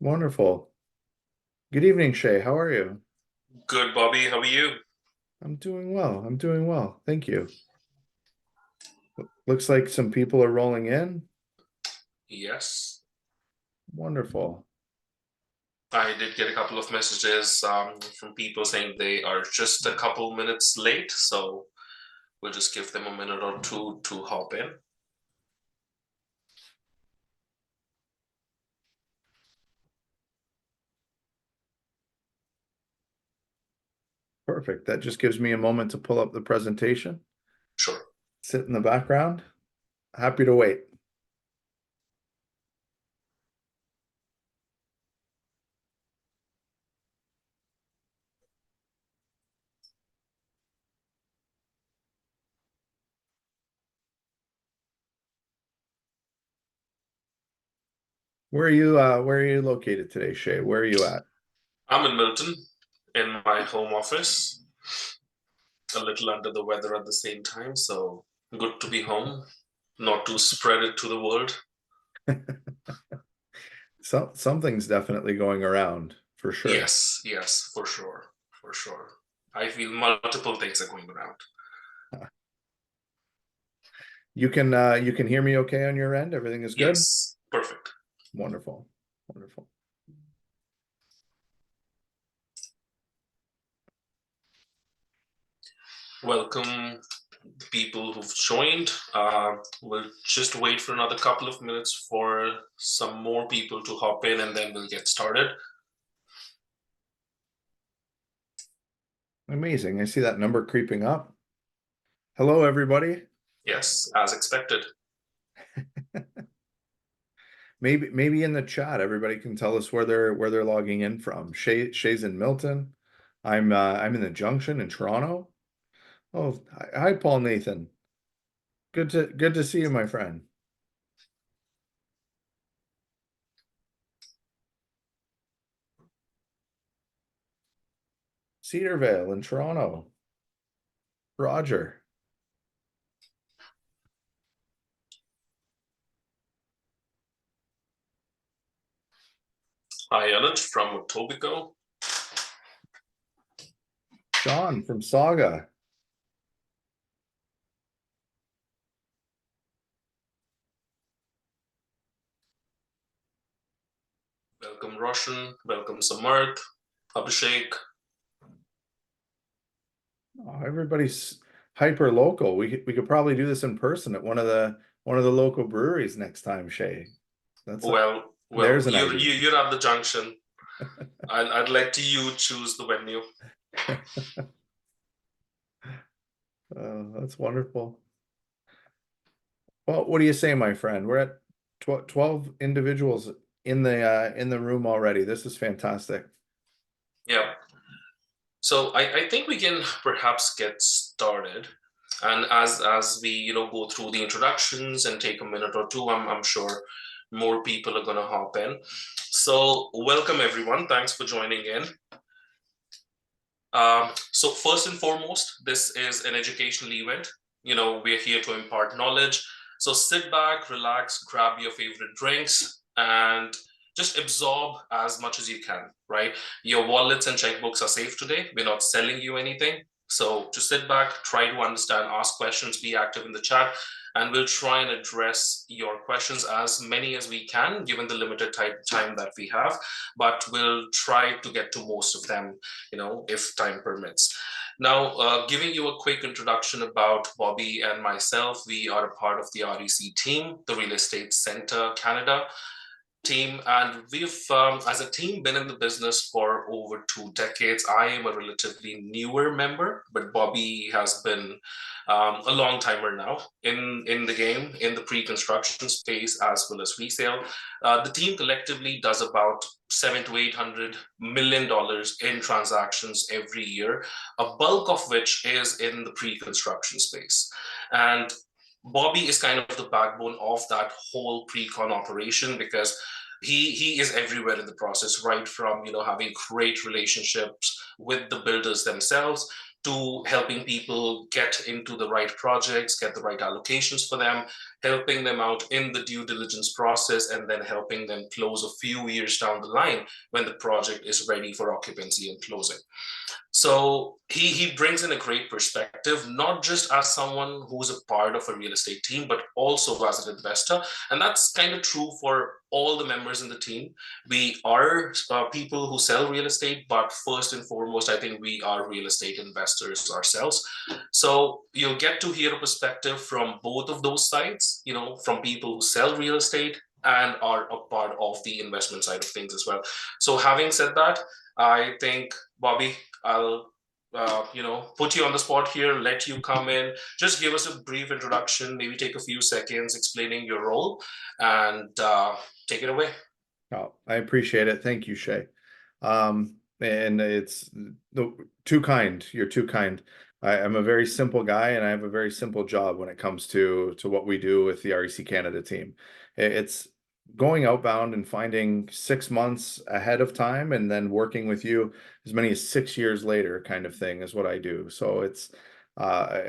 Wonderful. Good evening, Shay. How are you? Good, Bobby. How are you? I'm doing well. I'm doing well. Thank you. Looks like some people are rolling in. Yes. Wonderful. I did get a couple of messages from people saying they are just a couple minutes late, so we'll just give them a minute or two to hop in. Perfect. That just gives me a moment to pull up the presentation, Sure. sit in the background. Happy to wait. Where are you located today, Shay? Where are you at? I'm in Milton in my home office, a little under the weather at the same time, so good to be home, not to spread it to the world. Something's definitely going around for sure. Yes, yes, for sure, for sure. I feel multiple things are going around. You can hear me okay on your end? Everything is good? Yes, perfect. Wonderful. Wonderful. Welcome people who've joined. We'll just wait for another couple of minutes for some more people to hop in and then we'll get started. Amazing. I see that number creeping up. Hello, everybody. Yes, as expected. Maybe in the chat, everybody can tell us where they're logging in from. Shay's in Milton. I'm in the Junction in Toronto. Oh, hi, Paul Nathan. Good to see you, my friend. Cedarvale in Toronto. Roger. Hi, Anuj from Etobicoke. Sean from Saga. Welcome, Roshan. Welcome, Samarth. Abhishek. Oh, everybody's hyper local. We could probably do this in person at one of the local breweries next time, Shay. That's a, Well, there's an idea. you're at the junction. I'd let you choose the venue. That's wonderful. Well, what do you say, my friend? We're at 12 individuals in the room already. This is fantastic. Yeah. So I think we can perhaps get started. And as we go through the introductions and take a minute or two, I'm sure more people are gonna hop in. So welcome everyone. Thanks for joining in. So first and foremost, this is an educational event. We're here to impart knowledge. So sit back, relax, grab your favorite drinks, and just absorb as much as you can, right? Your wallets and checkbooks are safe today. We're not selling you anything. So just sit back, try to understand, ask questions, be active in the chat, and we'll try and address your questions as many as we can, given the limited time that we have. But we'll try to get to most of them, if time permits. Now, giving you a quick introduction about Bobby and myself, we are a part of the REC team, the Real Estate Center Canada team, and we've, as a team, been in the business for over 2 decades. I am a relatively newer member, but Bobby has been a long timer now in the game, in the pre-construction space as well as resale. The team collectively does about $700 to $800 million in transactions every year, a bulk of which is in the pre-construction space. And Bobby is kind of the backbone of that whole pre-con operation because he is everywhere in the process, right from having great relationships with the builders themselves to helping people get into the right projects, get the right allocations for them, helping them out in the due diligence process, and then helping them close a few years down the line when the project is ready for occupancy and closing. So he brings in a great perspective, not just as someone who's a part of a real estate team, but also as an investor. And that's kind of true for all the members in the team. We are people who sell real estate, but first and foremost, I think we are real estate investors ourselves. So you'll get to hear a perspective from both of those sides, you know, from people who sell real estate and are a part of the investment side of things as well. So having said that, I think, Bobby, I'll put you on the spot here, let you come in, just give us a brief introduction, maybe take a few seconds explaining your role, and take it away. Oh, I appreciate it. Thank you, Shay. And it's too kind. You're too kind. I'm a very simple guy, and I have a very simple job when it comes to what we do with the REC Canada team. It's going outbound and finding 6 months ahead of time, and then working with you as many as 6 years later, kind of thing, is what I do. So it's uh,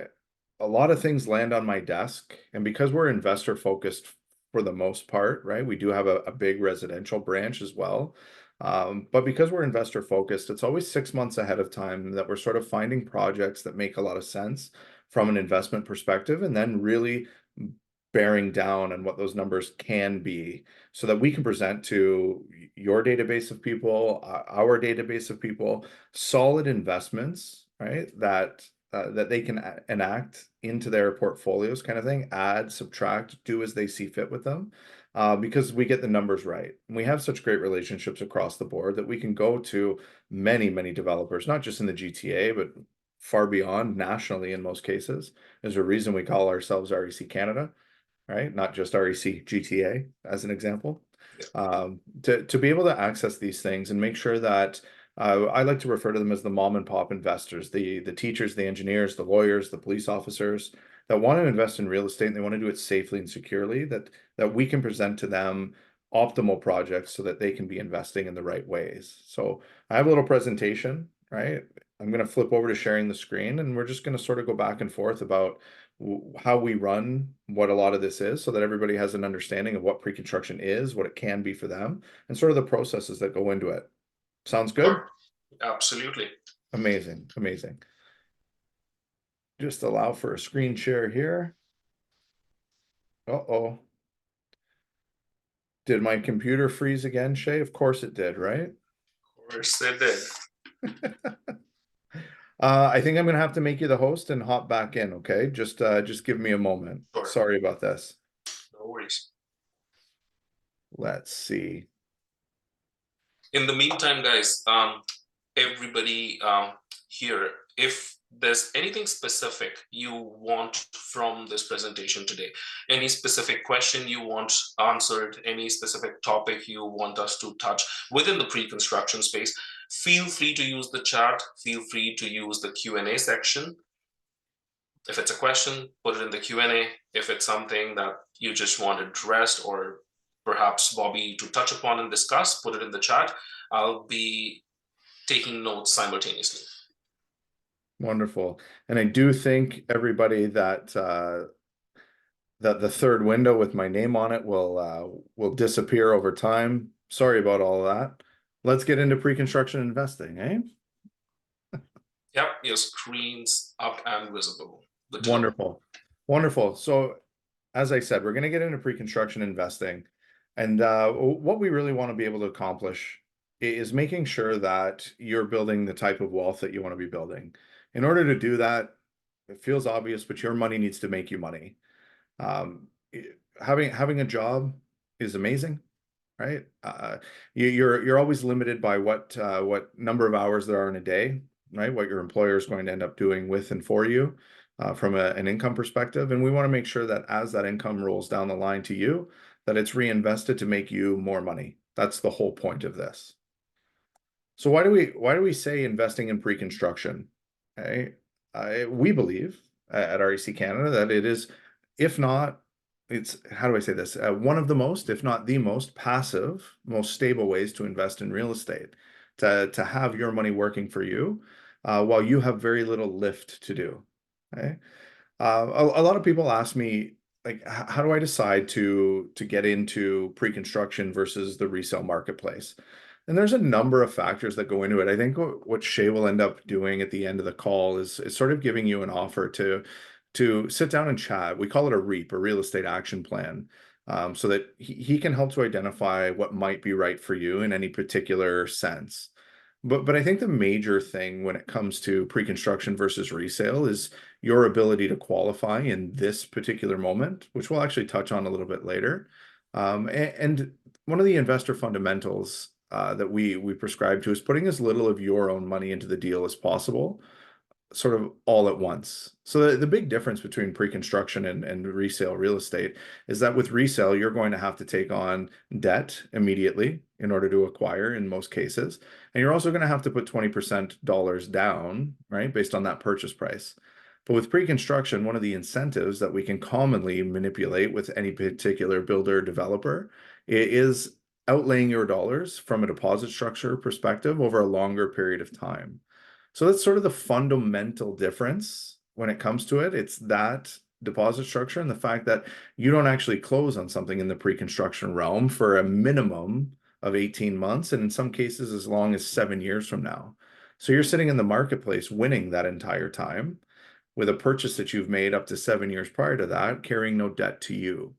a lot of things land on my desk, and because we're investor focused for the most part, right? We do have a big residential branch as well. But because we're investor focused, it's always 6 months ahead of time that we're sort of finding projects that make a lot of sense from an investment perspective, and then really bearing down on what those numbers can be so that we can present to your database of people, our database of people, solid investments, right? That they can enact into their portfolios, kind of thing, add, subtract, do as they see fit with them, because we get the numbers right. And we have such great relationships across the board that we can go to many, many developers, not just in the GTA, but far beyond, nationally in most cases. There's a reason we call ourselves REC Canada, right? Not just REC GTA, as an example. To be able to access these things and make sure that I like to refer to them as the mom and pop investors, the teachers, the engineers, the lawyers, the police officers that want to invest in real estate, and they want to do it safely and securely, that we can present to them optimal projects so that they can be investing in the right ways. So I have a little presentation, right? I'm going to flip over to sharing the screen, and we're just going to sort of go back and forth about how we run what a lot of this is, so that everybody has an understanding of what pre-construction is, what it can be for them, and sort of the processes that go into it. Sounds good? Sure. Absolutely. Amazing, amazing. Just allow for a screen share here. Uh-oh. Did my computer freeze again, Shay? Of course it did, right? Of course they did. I think I'm gonna have to make you the host and hop back in, okay? Just give me a moment. Sure. Sorry about this. No worries. Let's see. In the meantime, guys, everybody here, if there's anything specific you want from this presentation today, any specific question you want answered, any specific topic you want us to touch within the pre-construction space, feel free to use the chat, feel free to use the Q&A section. If it's a question, put it in the Q&A. If it's something that you just want addressed, or perhaps Bobby to touch upon and discuss, put it in the chat. I'll be taking notes simultaneously. Wonderful. And I do think everybody that that the third window with my name on it will disappear over time. Sorry about all of that. Let's get into pre-construction investing, eh? Yep, your screen's up and visible. Good to go. Wonderful. Wonderful. So as I said, we're going to get into pre-construction investing. And what we really want to be able to accomplish is making sure that you're building the type of wealth that you want to be building. In order to do that, it feels obvious, but your money needs to make you money. Having a job is amazing, right? You're always limited by what number of hours there are in a day, right? What your employer is going to end up doing with and for you from an income perspective. And we want to make sure that as that income rolls down the line to you, that it's reinvested to make you more money. That's the whole point of this. So why do we say investing in pre-construction? Okay? We believe at REC Canada that it is, if not, it's, how do I say this? One of the most, if not the most passive, most stable ways to invest in real estate, to have your money working for you. while you have very little lift to do. Okay. A lot of people ask me, like, how do I decide to get into pre-construction versus the resale marketplace? And there's a number of factors that go into it. I think what Shay will end up doing at the end of the call is sort of giving you an offer to sit down and chat. We call it a REAP, a real estate action plan, so that he can help to identify what might be right for you in any particular sense. But I think the major thing when it comes to pre-construction versus resale is your ability to qualify in this particular moment, which we'll actually touch on a little bit later. And one of the investor fundamentals that we prescribe to is putting as little of your own money into the deal as possible, sort of all at once. So the big difference between pre-construction and resale real estate is that with resale, you're going to have to take on debt immediately in order to acquire in most cases. And you're also going to have to put 20% dollars down, right, based on that purchase price. But with pre-construction, one of the incentives that we can commonly manipulate with any particular builder or developer is outlaying your dollars from a deposit structure perspective over a longer period of time. So that's sort of the fundamental difference when it comes to it. It's that deposit structure and the fact that you don't actually close on something in the pre-construction realm for a minimum of 18 months, and in some cases, as long as 7 years from now. So you're sitting in the marketplace winning that entire time with a purchase that you've made up to 7 years prior to that, carrying no debt to you.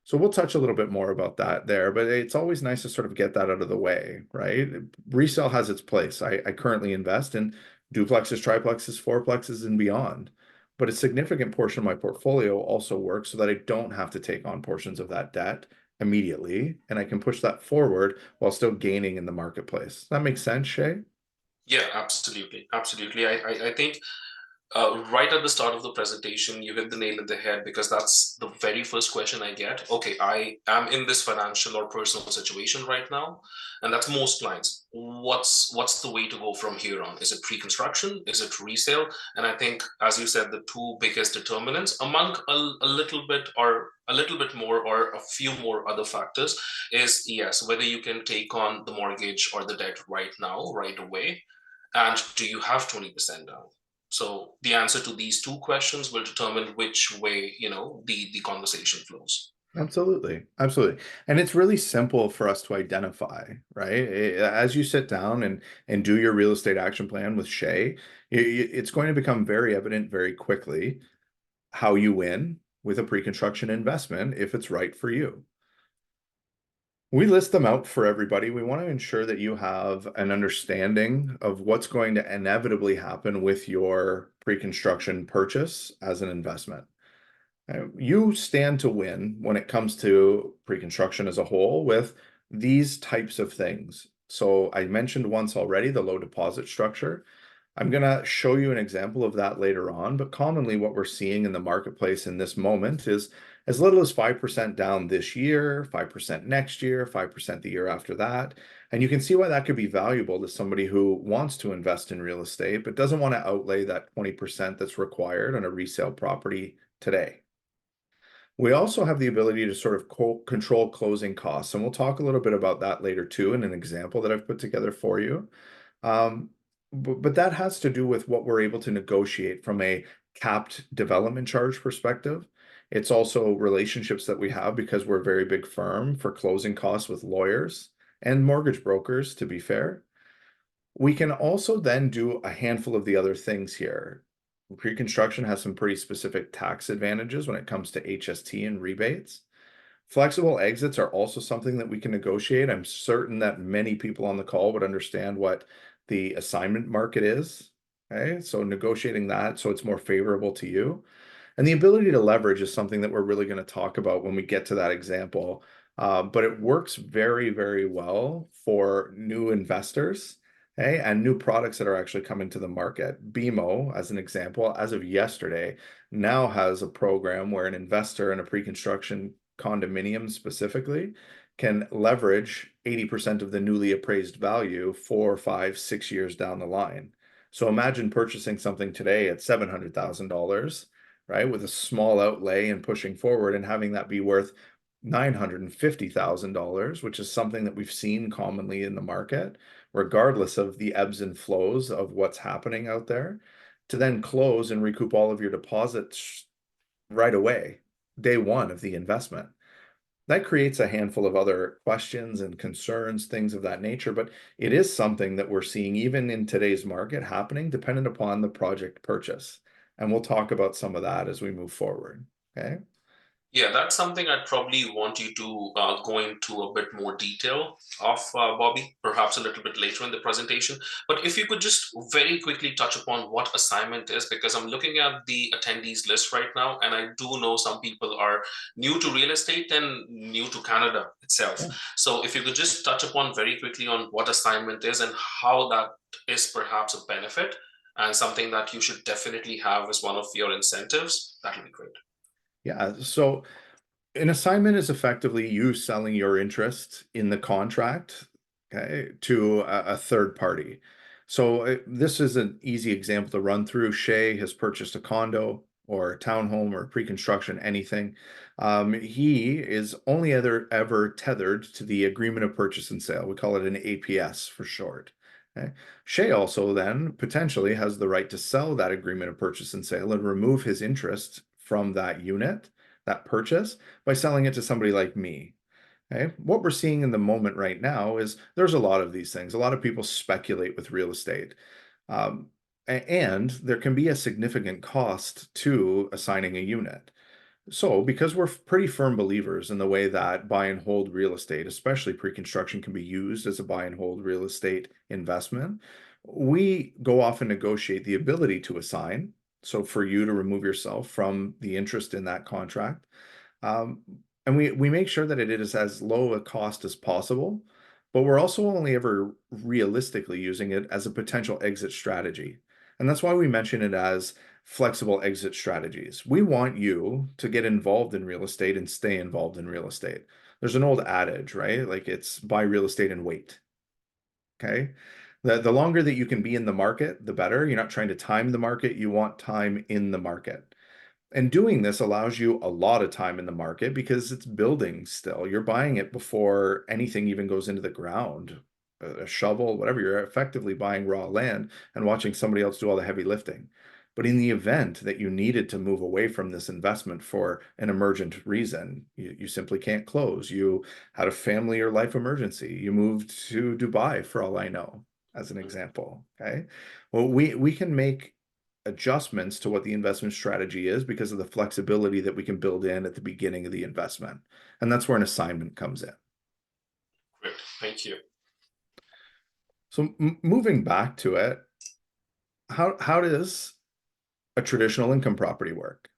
So we'll touch a little bit more about that there, but it's always nice to sort of get that out of the way, right? Resale has its place. I currently invest in duplexes, triplexes, fourplexes, and beyond. But a significant portion of my portfolio also works so that I don't have to take on portions of that debt immediately, and I can push that forward while still gaining in the marketplace. That makes sense, Shay? Yeah, absolutely, absolutely. I think right at the start of the presentation, you hit the nail on the head because that's the very first question I get. Okay, I am in this financial or personal situation right now, and that's most clients. What's the way to go from here on? Is it pre-construction? Is it resale? And I think, as you said, the two biggest determinants among a little bit or a little bit more or a few more other factors is yes, whether you can take on the mortgage or the debt right now, right away, and do you have 20% down? So the answer to these two questions will determine which way, the conversation flows. Absolutely. Absolutely. And it's really simple for us to identify, right? As you sit down and do your real estate action plan with Shay, it's going to become very evident very quickly how you win with a pre-construction investment if it's right for you. We list them out for everybody. We want to ensure that you have an understanding of what's going to inevitably happen with your pre-construction purchase as an investment. You stand to win when it comes to pre-construction as a whole with these types of things. So I mentioned once already the low deposit structure. I'm going to show you an example of that later on, but commonly what we're seeing in the marketplace in this moment is as little as 5% down this year, 5% next year, 5% the year after that. And you can see why that could be valuable to somebody who wants to invest in real estate, but doesn't want to outlay that 20% that's required on a resale property today. We also have the ability to sort of control closing costs, and we'll talk a little bit about that later too in an example that I've put together for you. Um, but that has to do with what we're able to negotiate from a capped development charge perspective. It's also relationships that we have because we're a very big firm for closing costs with lawyers and mortgage brokers, to be fair. We can also then do a handful of the other things here. Pre-construction has some pretty specific tax advantages when it comes to HST and rebates. Flexible exits are also something that we can negotiate. I'm certain that many people on the call would understand what the assignment market is. Okay, so negotiating that so it's more favorable to you. And the ability to leverage is something that we're really going to talk about when we get to that example. But it works very, very well for new investors, okay, and new products that are actually coming to the market. BMO, as an example, as of yesterday, now has a program where an investor in a pre-construction condominium specifically can leverage 80% of the newly appraised value 4, 5, 6 years down the line. So imagine purchasing something today at $700,000, right, with a small outlay and pushing forward and having that be worth $950,000, which is something that we've seen commonly in the market, regardless of the ebbs and flows of what's happening out there, to then close and recoup all of your deposits right away, day one of the investment. That creates a handful of other questions and concerns, things of that nature, but it is something that we're seeing even in today's market happening, dependent upon the project purchase. And we'll talk about some of that as we move forward. Okay. Yeah, that's something I'd probably want you to go into a bit more detail of, Bobby, perhaps a little bit later in the presentation. But if you could just very quickly touch upon what assignment is, because I'm looking at the attendees list right now, and I do know some people are new to real estate and new to Canada itself. Yeah. So if you could just touch upon very quickly on what assignment is and how that is perhaps a benefit and something that you should definitely have as one of your incentives, that would be great. Yeah. So an assignment is effectively you selling your interest in the contract, okay, to a third party. So this is an easy example to run through. Shay has purchased a condo or a townhome or pre-construction, anything. He is only ever tethered to the agreement of purchase and sale. We call it an APS for short. Okay. Shay also then potentially has the right to sell that agreement of purchase and sale and remove his interest from that unit, that purchase, by selling it to somebody like me. Okay. What we're seeing in the moment right now is there's a lot of these things. A lot of people speculate with real estate. Um, and there can be a significant cost to assigning a unit. So, because we're pretty firm believers in the way that buy and hold real estate, especially pre-construction, can be used as a buy and hold real estate investment, we go off and negotiate the ability to assign. So, for you to remove yourself from the interest in that contract. Um, and we make sure that it is as low a cost as possible, but we're also only ever realistically using it as a potential exit strategy. And that's why we mention it as flexible exit strategies. We want you to get involved in real estate and stay involved in real estate. There's an old adage, right? Like it's buy real estate and wait. Okay. The longer that you can be in the market, the better. You're not trying to time the market, you want time in the market. And doing this allows you a lot of time in the market because it's building still. You're buying it before anything even goes into the ground, a shovel, whatever. You're effectively buying raw land and watching somebody else do all the heavy lifting. But in the event that you needed to move away from this investment for an emergent reason, you simply can't close. You had a family or life emergency. You moved to Dubai, for all I know, as an example. Okay. Well, we can make adjustments to what the investment strategy is because of the flexibility that we can build in at the beginning of the investment. And that's where an assignment comes in. Great, thank you. So moving back to it, how does a traditional income property work?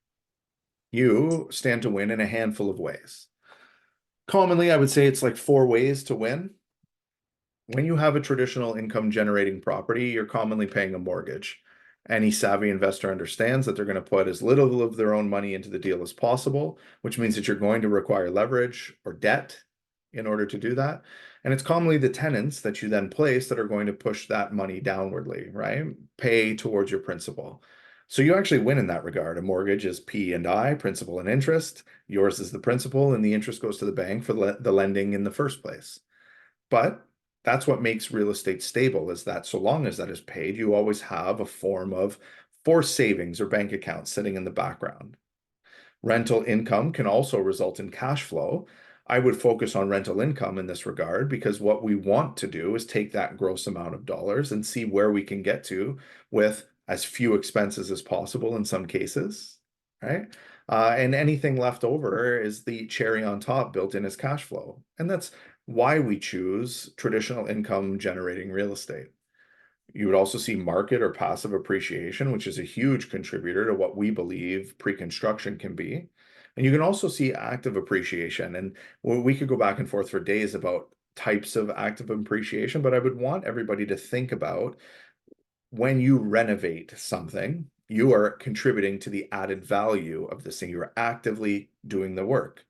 You stand to win in a handful of ways. Commonly, I would say it's like 4 ways to win. When you have a traditional income generating property, you're commonly paying a mortgage. Any savvy investor understands that they're going to put as little of their own money into the deal as possible, which means that you're going to require leverage or debt in order to do that. And it's commonly the tenants that you then place that are going to push that money downwardly, right? Pay towards your principal. So you actually win in that regard. A mortgage is P and I, principal and interest. Yours is the principal, and the interest goes to the bank for the lending in the first place. But that's what makes real estate stable, is that so long as that is paid, you always have a form of forced savings or bank accounts sitting in the background. Rental income can also result in cash flow. I would focus on rental income in this regard because what we want to do is take that gross amount of dollars and see where we can get to with as few expenses as possible in some cases, right? And anything left over is the cherry on top built in as cash flow. And that's why we choose traditional income generating real estate. You would also see market or passive appreciation, which is a huge contributor to what we believe pre-construction can be. And you can also see active appreciation. And we could go back and forth for days about types of active appreciation, but I would want everybody to think about when you renovate something, you are contributing to the added value of this thing. You are actively doing the work.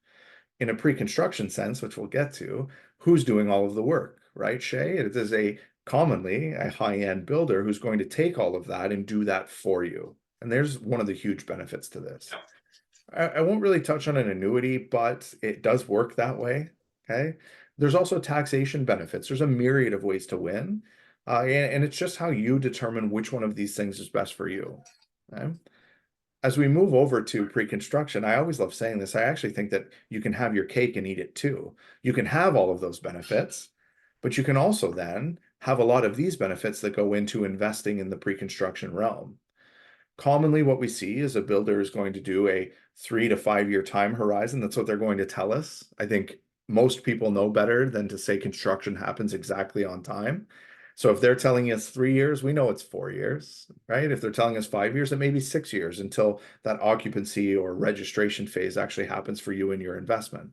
In a pre-construction sense, which we'll get to, who's doing all of the work, right, Shay? It is commonly a high-end builder who's going to take all of that and do that for you. And there's one of the huge benefits to this. I won't really touch on an annuity, but it does work that way. Okay. There's also taxation benefits. There's a myriad of ways to win. And it's just how you determine which one of these things is best for you. Okay. As we move over to pre-construction, I always love saying this. I actually think that you can have your cake and eat it too. You can have all of those benefits, but you can also then have a lot of these benefits that go into investing in the pre-construction realm. Commonly, what we see is a builder is going to do a 3 to 5 year time horizon. That's what they're going to tell us. I think most people know better than to say construction happens exactly on time. So if they're telling us 3 years, we know it's 4 years, right? If they're telling us 5 years, it may be 6 years until that occupancy or registration phase actually happens for you and your investment.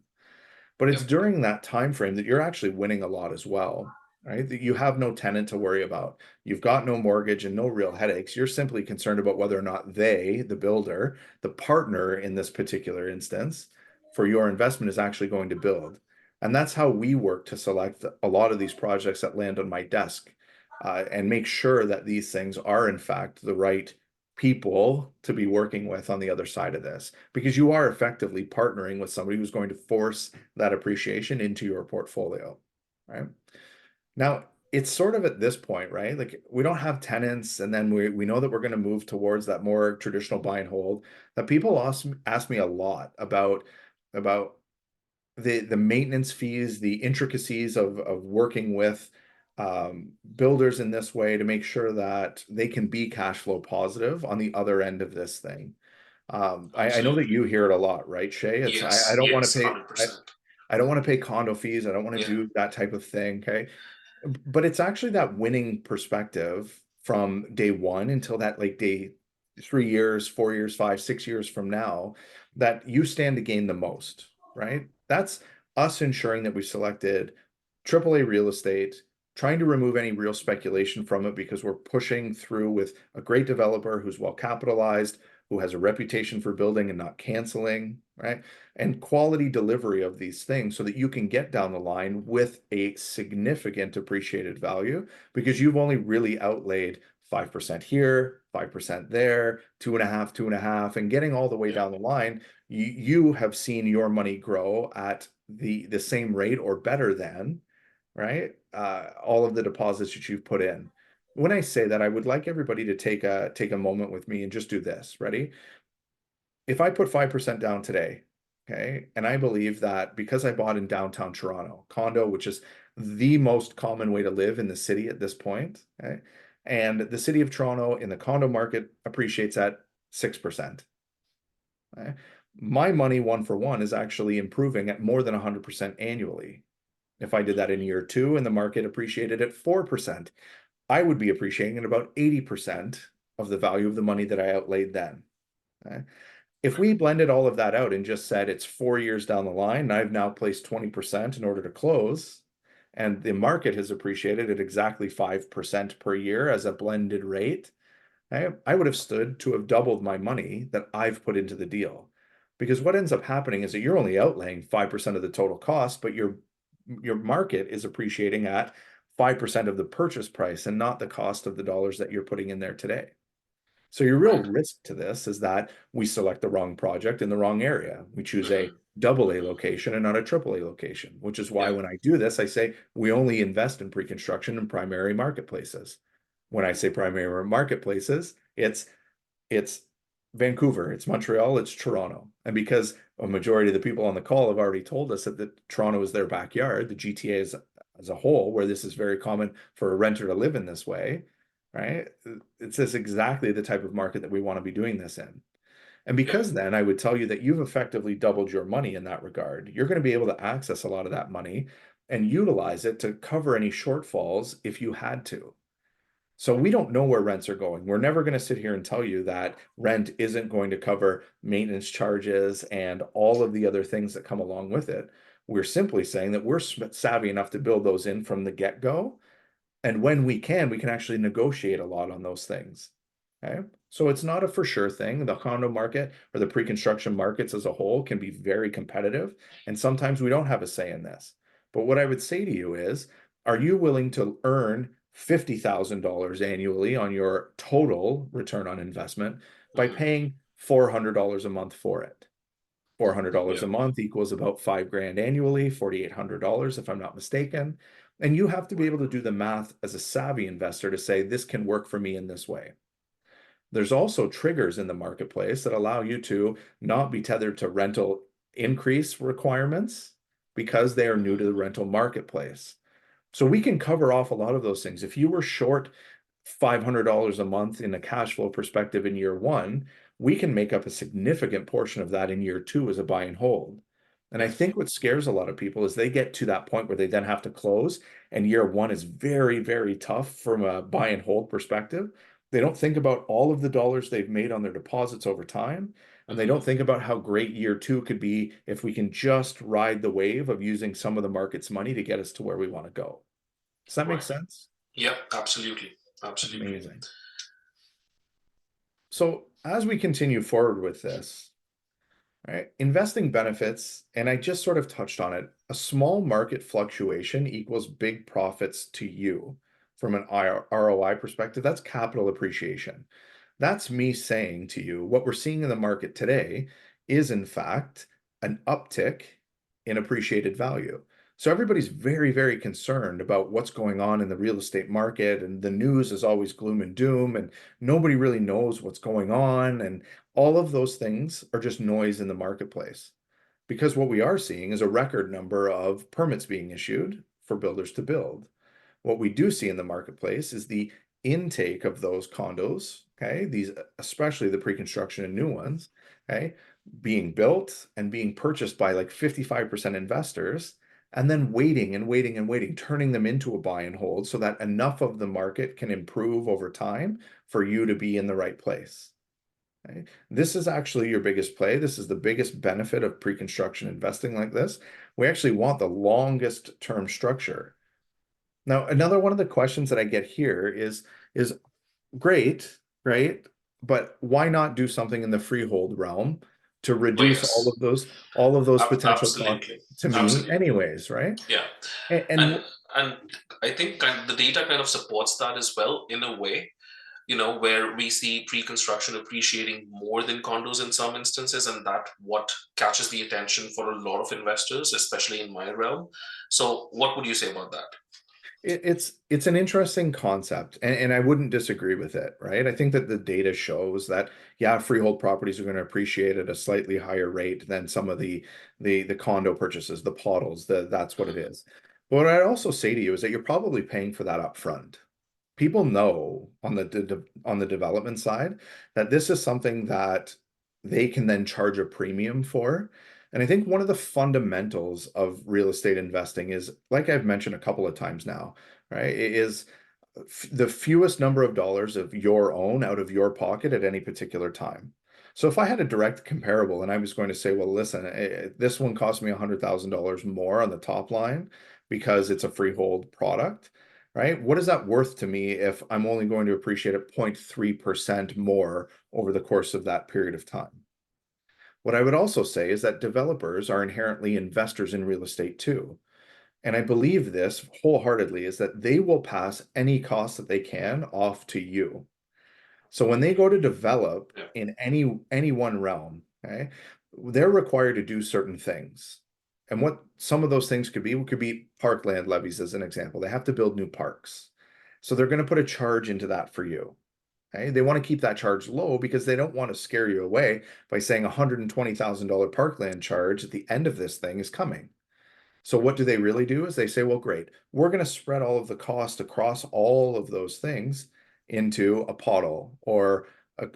But it's Yep. during that time frame that you're actually winning a lot as well, right? That you have no tenant to worry about. You've got no mortgage and no real headaches. You're simply concerned about whether or not they, the builder, the partner in this particular instance, for your investment is actually going to build. And that's how we work to select a lot of these projects that land on my desk, and make sure that these things are, in fact, the right people to be working with on the other side of this, because you are effectively partnering with somebody who's going to force that appreciation into your portfolio, right? Now, it's sort of at this point, right? Like we don't have tenants, and then we know that we're going to move towards that more traditional buy and hold. That people ask me a lot about the maintenance fees, the intricacies of working with builders in this way to make sure that they can be cash flow positive on the other end of this thing. I know that Absolutely. you hear it a lot, right, Shay? It's I Yes, don't want to yes, pay 100%. I don't want to pay condo fees. I don't want to Yeah, do that type of thing. Okay. But it's actually that winning perspective from day one until that like day 3 years, 4 years, 5, 6 years from now that you stand to gain the most, right? That's us ensuring that we selected AAA real estate, trying to remove any real speculation from it because we're pushing through with a great developer who's well capitalized, who has a reputation for building and not canceling, right? And quality delivery of these things so that you can get down the line with a significant appreciated value because you've only really outlaid 5% here, 5% there, two and a half, two and a half, and getting all the way yeah, down the line, you have seen your money grow at the same rate or better than, right? All of the deposits that you've put in. When I say that, I would like everybody to take a moment with me and just do this. Ready? If I put 5% down today, okay, and I believe that because I bought in downtown Toronto, condo, which is the most common way to live in the city at this point, okay, and the city of Toronto in the condo market appreciates at 6%. Okay? My money, one for one, is actually improving at more than 100% annually. If I did that in year two and the market appreciated at 4%, I would be appreciating at about 80% of the value of the money that I outlaid then. Okay? If right. we blended all of that out and just said it's 4 years down the line, and I've now placed 20% in order to close, and the market has appreciated at exactly 5% per year as a blended rate, I would have stood to have doubled my money that I've put into the deal. Because what ends up happening is that you're only outlaying 5% of the total cost, but your market is appreciating at 5% of the purchase price and not the cost of the dollars that you're putting in there today. So your real Right. risk to this is that we select the wrong project in the wrong area. We choose a Mm-hmm. double A Mm-hmm. location and not a triple A location, which is why Yeah, when I do this, I say we only invest in pre-construction and primary marketplaces. When I say primary marketplaces, it's Vancouver, it's Montreal, it's Toronto. And because a majority of the people on the call have already told us that Toronto is their backyard, the GTA is as a whole, where this is very common for a renter to live in this way, right? It's this exactly the type of market that we want to be doing this in. And yeah, because then I would tell you that you've effectively doubled your money in that regard. You're going to be able to access a lot of that money and utilize it to cover any shortfalls if you had to. So we don't know where rents are going. We're never going to sit here and tell you that rent isn't going to cover maintenance charges and all of the other things that come along with it. We're simply saying that we're savvy enough to build those in from the get-go. And when we can actually negotiate a lot on those things. Okay. So it's not a for sure thing. The condo market or the pre-construction markets as a whole can be very competitive. And sometimes we don't have a say in this. But what I would say to you is, are you willing to earn $50,000 annually on your total return on investment by mm-hmm. paying $400 a month for it? $400 Yeah. a month equals about 5 grand annually, $4,800 if I'm not mistaken. And you have to be able to do the math as a savvy investor to say, this can work for me in this way. There's also triggers in the marketplace that allow you to not be tethered to rental increase requirements because they are new to the rental marketplace. So we can cover off a lot of those things. If you were short $500 a month in a cash flow perspective in year one, we can make up a significant portion of that in year two as a buy and hold. And I Yeah. think what scares a lot of people is they get to that point where they then have to close, and year one is very, very tough from a buy and hold perspective. They don't think about all of the dollars they've made on their deposits over time, and they don't Mhm. think about how great year two could be if we can just ride the wave of using some of the market's money to get us to where we want to go. Does that make Right. sense? Yeah, absolutely. Absolutely. Amazing. So as we continue forward with this, right, investing benefits, and I just sort of touched on it, a small market fluctuation equals big profits to you from an ROI perspective. That's capital appreciation. That's me saying to you, what we're seeing in the market today is, in fact, an uptick in appreciated value. So everybody's very, very concerned about what's going on in the real estate market, and the news is always gloom and doom, and nobody really knows what's going on. And all of those things are just noise in the marketplace. Because what we are seeing is a record number of permits being issued for builders to build. What we do see in the marketplace is the intake of those condos, okay, these especially the pre-construction and new ones, okay, being built and being purchased by like 55% investors, and then waiting and waiting and waiting, turning them into a buy and hold so that enough of the market can improve over time for you to be in the right place. Okay? This is actually your biggest play. This is the biggest benefit of pre-construction investing like this. We actually want the longest term structure. Now, another one of the questions that I get here is great, right? But why not do something in the freehold realm to Oh, reduce yes. all of those potential costs Absolutely. to me Absolutely. anyways, right? Yeah. And And I think the data kind of supports that as well in a way, where we see pre-construction appreciating more than condos in some instances, and that what catches the attention for a lot of investors, especially in my realm. So what would you say about that? it's an interesting concept, and I wouldn't disagree with it, right? I think that the data shows that yeah, freehold properties are going to appreciate at a slightly higher rate than some of the condo purchases, the poddles, that's what it Mhm. is. But what I'd also say to you is that you're probably paying for that up front. People know on the development side that this is something that they can then charge a premium for. And I think one of the fundamentals of real estate investing is, like I've mentioned a couple of times now, right? It is the fewest number of dollars of your own out of your pocket at any particular time. So if I had a direct comparable and I was going to say, well, listen, this one cost me $100,000 more on the top line because it's a freehold product, right? What is that worth to me if I'm only going to appreciate it 0.3% more over the course of that period of time? What I would also say is that developers are inherently investors in real estate too. And I believe this wholeheartedly is that they will pass any cost that they can off to you. So when they go to develop Yeah. in any one realm, okay, they're required to do certain things. And what some of those things could be parkland levies as an example. They have to build new parks. So they're going to put a charge into that for you. Okay? They want to keep that charge low because they don't want to scare you away by saying $120,000 parkland charge at the end of this thing is coming. So what do they really do is they say, well, great, we're going to spread all of the cost across all of those things into a poddle or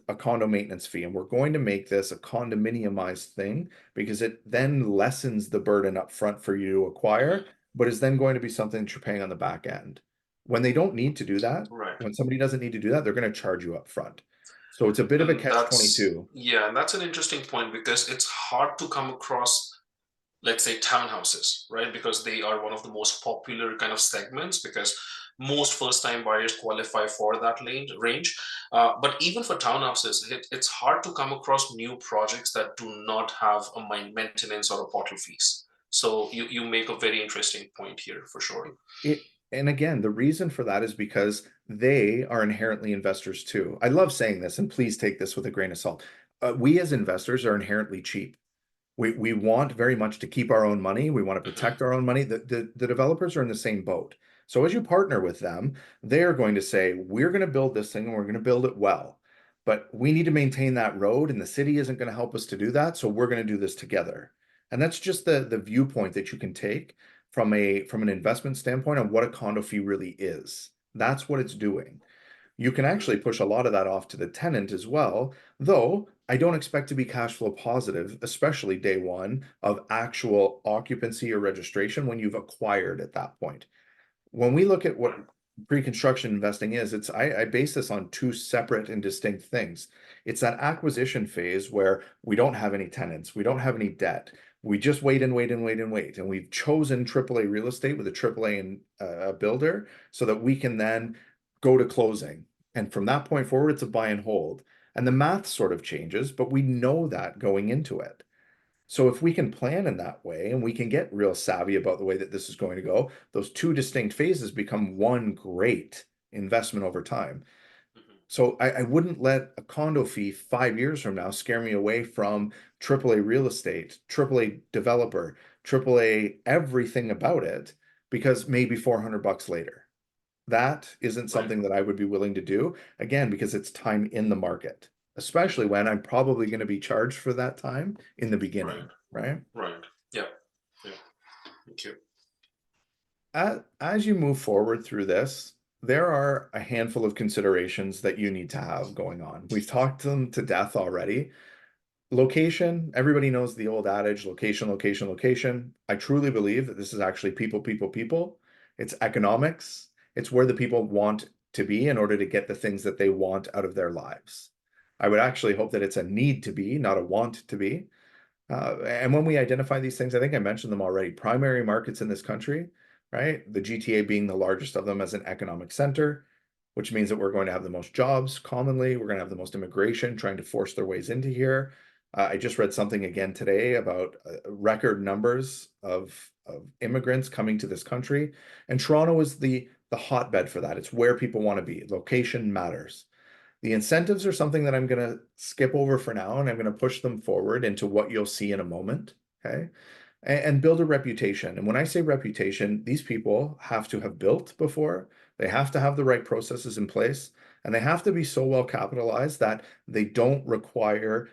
a condo maintenance fee. And we're going to make this a condominiumized thing because it then lessens the burden up front for you to acquire, Mhm. but is then going to be something that you're paying on the back end. When they don't need to do that, Right. when somebody doesn't need to do that, they're going to charge you up front. So it's a bit of a And catch 22. and that's an interesting point because it's hard to come across, let's say, townhouses, right? Because they are one of the most popular kind of segments because most first time buyers qualify for that range. But even for townhouses, it's hard to come across new projects that do not have a maintenance or a portal fees. So you make a very interesting point here for sure. And again, the reason for that is because they are inherently investors too. I love saying this, and please take this with a grain of salt. We as investors are inherently cheap. We want very much to keep our own money. We want to Mhm. protect our own money. The developers are in the same boat. So as you partner with them, they are going to say, we're going to build this thing and we're going to build it well. But we need to maintain that road, and the city isn't going to help us to do that. So we're going to do this together. And that's just the viewpoint that you can take from an investment standpoint on what a condo fee really is. That's what it's doing. You can actually push a lot of that off to the tenant as well, though I don't expect to be cash flow positive, especially day one of actual occupancy or registration when you've acquired at that point. When we look at what Right. pre-construction investing is, I base this on two separate and distinct things. It's that acquisition phase where we don't have any tenants, we don't have any debt. We just wait and wait and wait and wait. And we've chosen AAA real estate with a AAA and builder so that we can then go to closing. And from that point forward, it's a buy and hold. And the math sort of changes, but we know that going into it. So if we can plan in that way and we can get real savvy about the way that this is going to go, those two distinct phases become one great investment over time. Mhm. So I wouldn't let a condo fee 5 years from now scare me away from AAA real estate, AAA developer, AAA everything about it, because maybe 400 bucks later. That isn't Right. something that I would be willing to do, again, because it's time in the market, especially Mhm. when I'm probably going to be charged for that time in the Right. beginning, right? Right. Yeah. Yeah. Thank you. As you move forward through this, there are a handful of considerations that you need to have going on. We've talked them to death already. Location, everybody knows the old adage, location, location, location. I truly believe that this is actually people, people, people. It's economics. It's where the people want to be in order to get the things that they want out of their lives. I would actually hope that it's a need to be, not a want to be. And when we identify these things, I think I mentioned them already. Primary markets in this country, right? The GTA being the largest of them as an economic center, which means that we're going to have the most jobs commonly. We're going to have the most immigration trying to force their ways into here. I just read something again today about record numbers of immigrants coming to this country. And Toronto is the hotbed for that. It's where people want to be. Location matters. The incentives are something that I'm going to skip over for now, and I'm going to push them forward into what you'll see in a moment. Okay. And build a reputation. And when I say reputation, these people have to have built before, they have to have the right processes in place, and they have to be so well capitalized that they don't require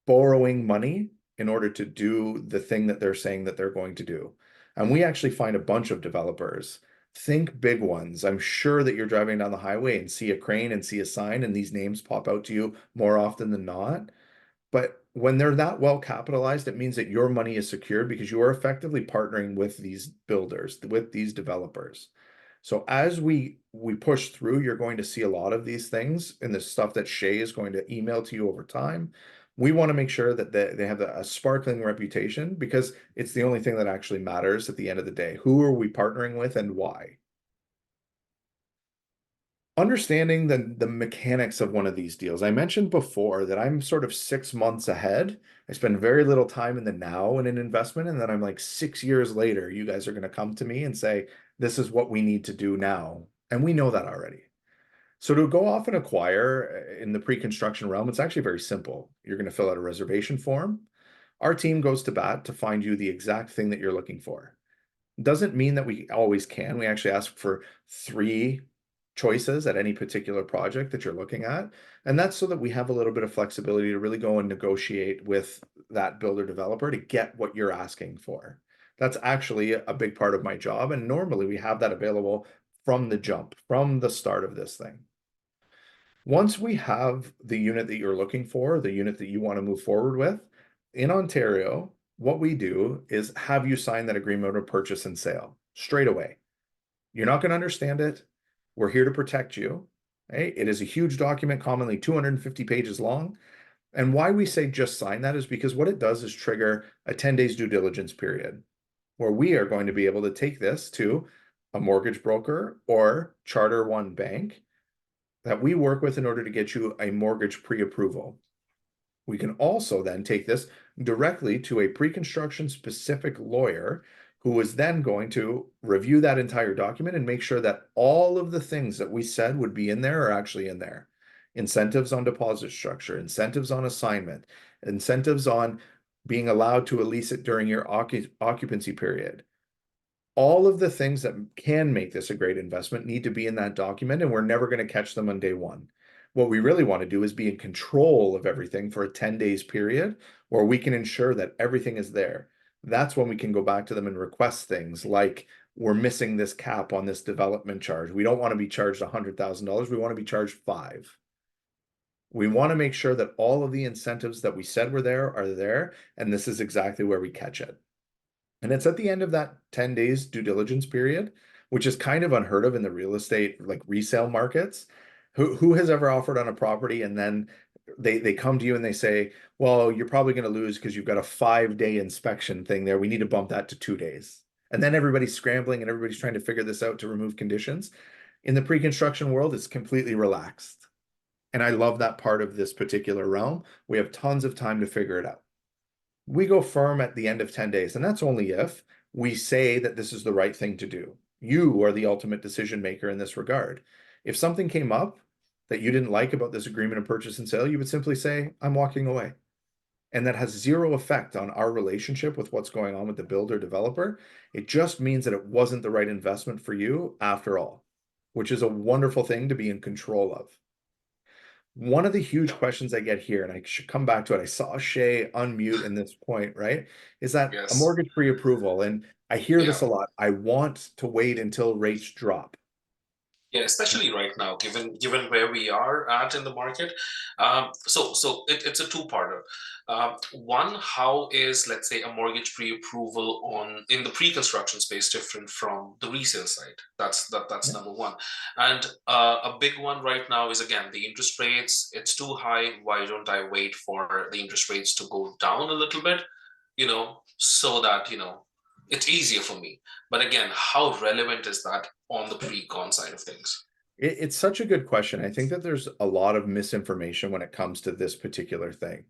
borrowing money in order to do the thing that they're saying that they're going to do. And we actually find a bunch of developers. Think big ones. I'm sure that you're driving down the highway and see a crane and see a sign, and these names pop out to you more often than not. But when they're that well capitalized, it means that your money is secured because you are effectively partnering with these builders, with these developers. So as we push through, you're going to see a lot of these things and the stuff that Shay is going to email to you over time. We want to make sure that they have a sparkling reputation because it's the only thing that actually matters at the end of the day. Who are we partnering with and why? Understanding the mechanics of one of these deals. I mentioned before that I'm sort of 6 months ahead. I spend very little time in the now in an investment, and then I'm like 6 years later, you guys are going to come to me and say, this is what we need to do now. And we know that already. So to go off and acquire in the pre-construction realm, it's actually very simple. You're going to fill out a reservation form. Our team goes to bat to find you the exact thing that you're looking for. Doesn't mean that we always can. We actually ask for three choices at any particular project that you're looking at. And that's so that we have a little bit of flexibility to really go and negotiate with that builder developer to get what you're asking for. That's actually a big part of my job. And normally we have that available from the jump, from the start of this thing. Once we have the unit that you're looking for, the unit that you want to move forward with, in Ontario, what we do is have you sign that agreement of purchase and sale straight away. You're not going to understand it. We're here to protect you. Okay? It is a huge document, commonly 250 pages long. And why we say just sign that is because what it does is trigger a 10 days due diligence period where we are going to be able to take this to a mortgage broker or Charter One bank that we work with in order to get you a mortgage pre-approval. We can also then take this directly to a pre-construction specific lawyer who is then going to review that entire document and make sure that all of the things that we said would be in there are actually in there. Incentives on deposit structure, incentives on assignment, incentives on being allowed to lease it during your occupancy period. All of the things that can make this a great investment need to be in that document, and we're never going to catch them on day one. What we really want to do is be in control of everything for a 10 days period where we can ensure that everything is there. That's when we can go back to them and request things like we're missing this cap on this development charge. We don't want to be charged $100,000. We want to be charged five. We want to make sure that all of the incentives that we said were there are there, and this is exactly where we catch it. And it's at the end of that 10 days due diligence period, which is kind of unheard of in the real estate like resale markets. Who has ever offered on a property and then they come to you and they say, well, you're probably going to lose because you've got a 5 day inspection thing there. We need to bump that to 2 days. And then everybody's scrambling and everybody's trying to figure this out to remove conditions. In the pre-construction world, it's completely relaxed. And I love that part of this particular realm. We have tons of time to figure it out. We go firm at the end of 10 days, and that's only if we say that this is the right thing to do. You are the ultimate decision maker in this regard. If something came up that you didn't like about this agreement of purchase and sale, you would simply say, I'm walking away. And that has zero effect on our relationship with what's going on with the builder developer. It just means that it wasn't the right investment for you after all, which is a wonderful thing to be in control of. One of the huge questions I get here, and I should come back to it, I saw Shay unmute in this point, right? Is that a Yes. mortgage pre-approval? And I hear Yeah. this a lot. I want to wait until rates drop. Yeah, especially right now, given where we are at in the market. It's a two-parter. One, how is, let's say, a mortgage pre-approval on in the pre-construction space different from the resale side? That's Yeah. number one. And a big one right now is, again, the interest rates. It's too high. Why don't I wait for the interest rates to go down a little bit? So that it's easier for me. But again, how relevant is that on the pre-con side of things? It's such a good question. I think that there's a lot of misinformation when it comes to this particular thing.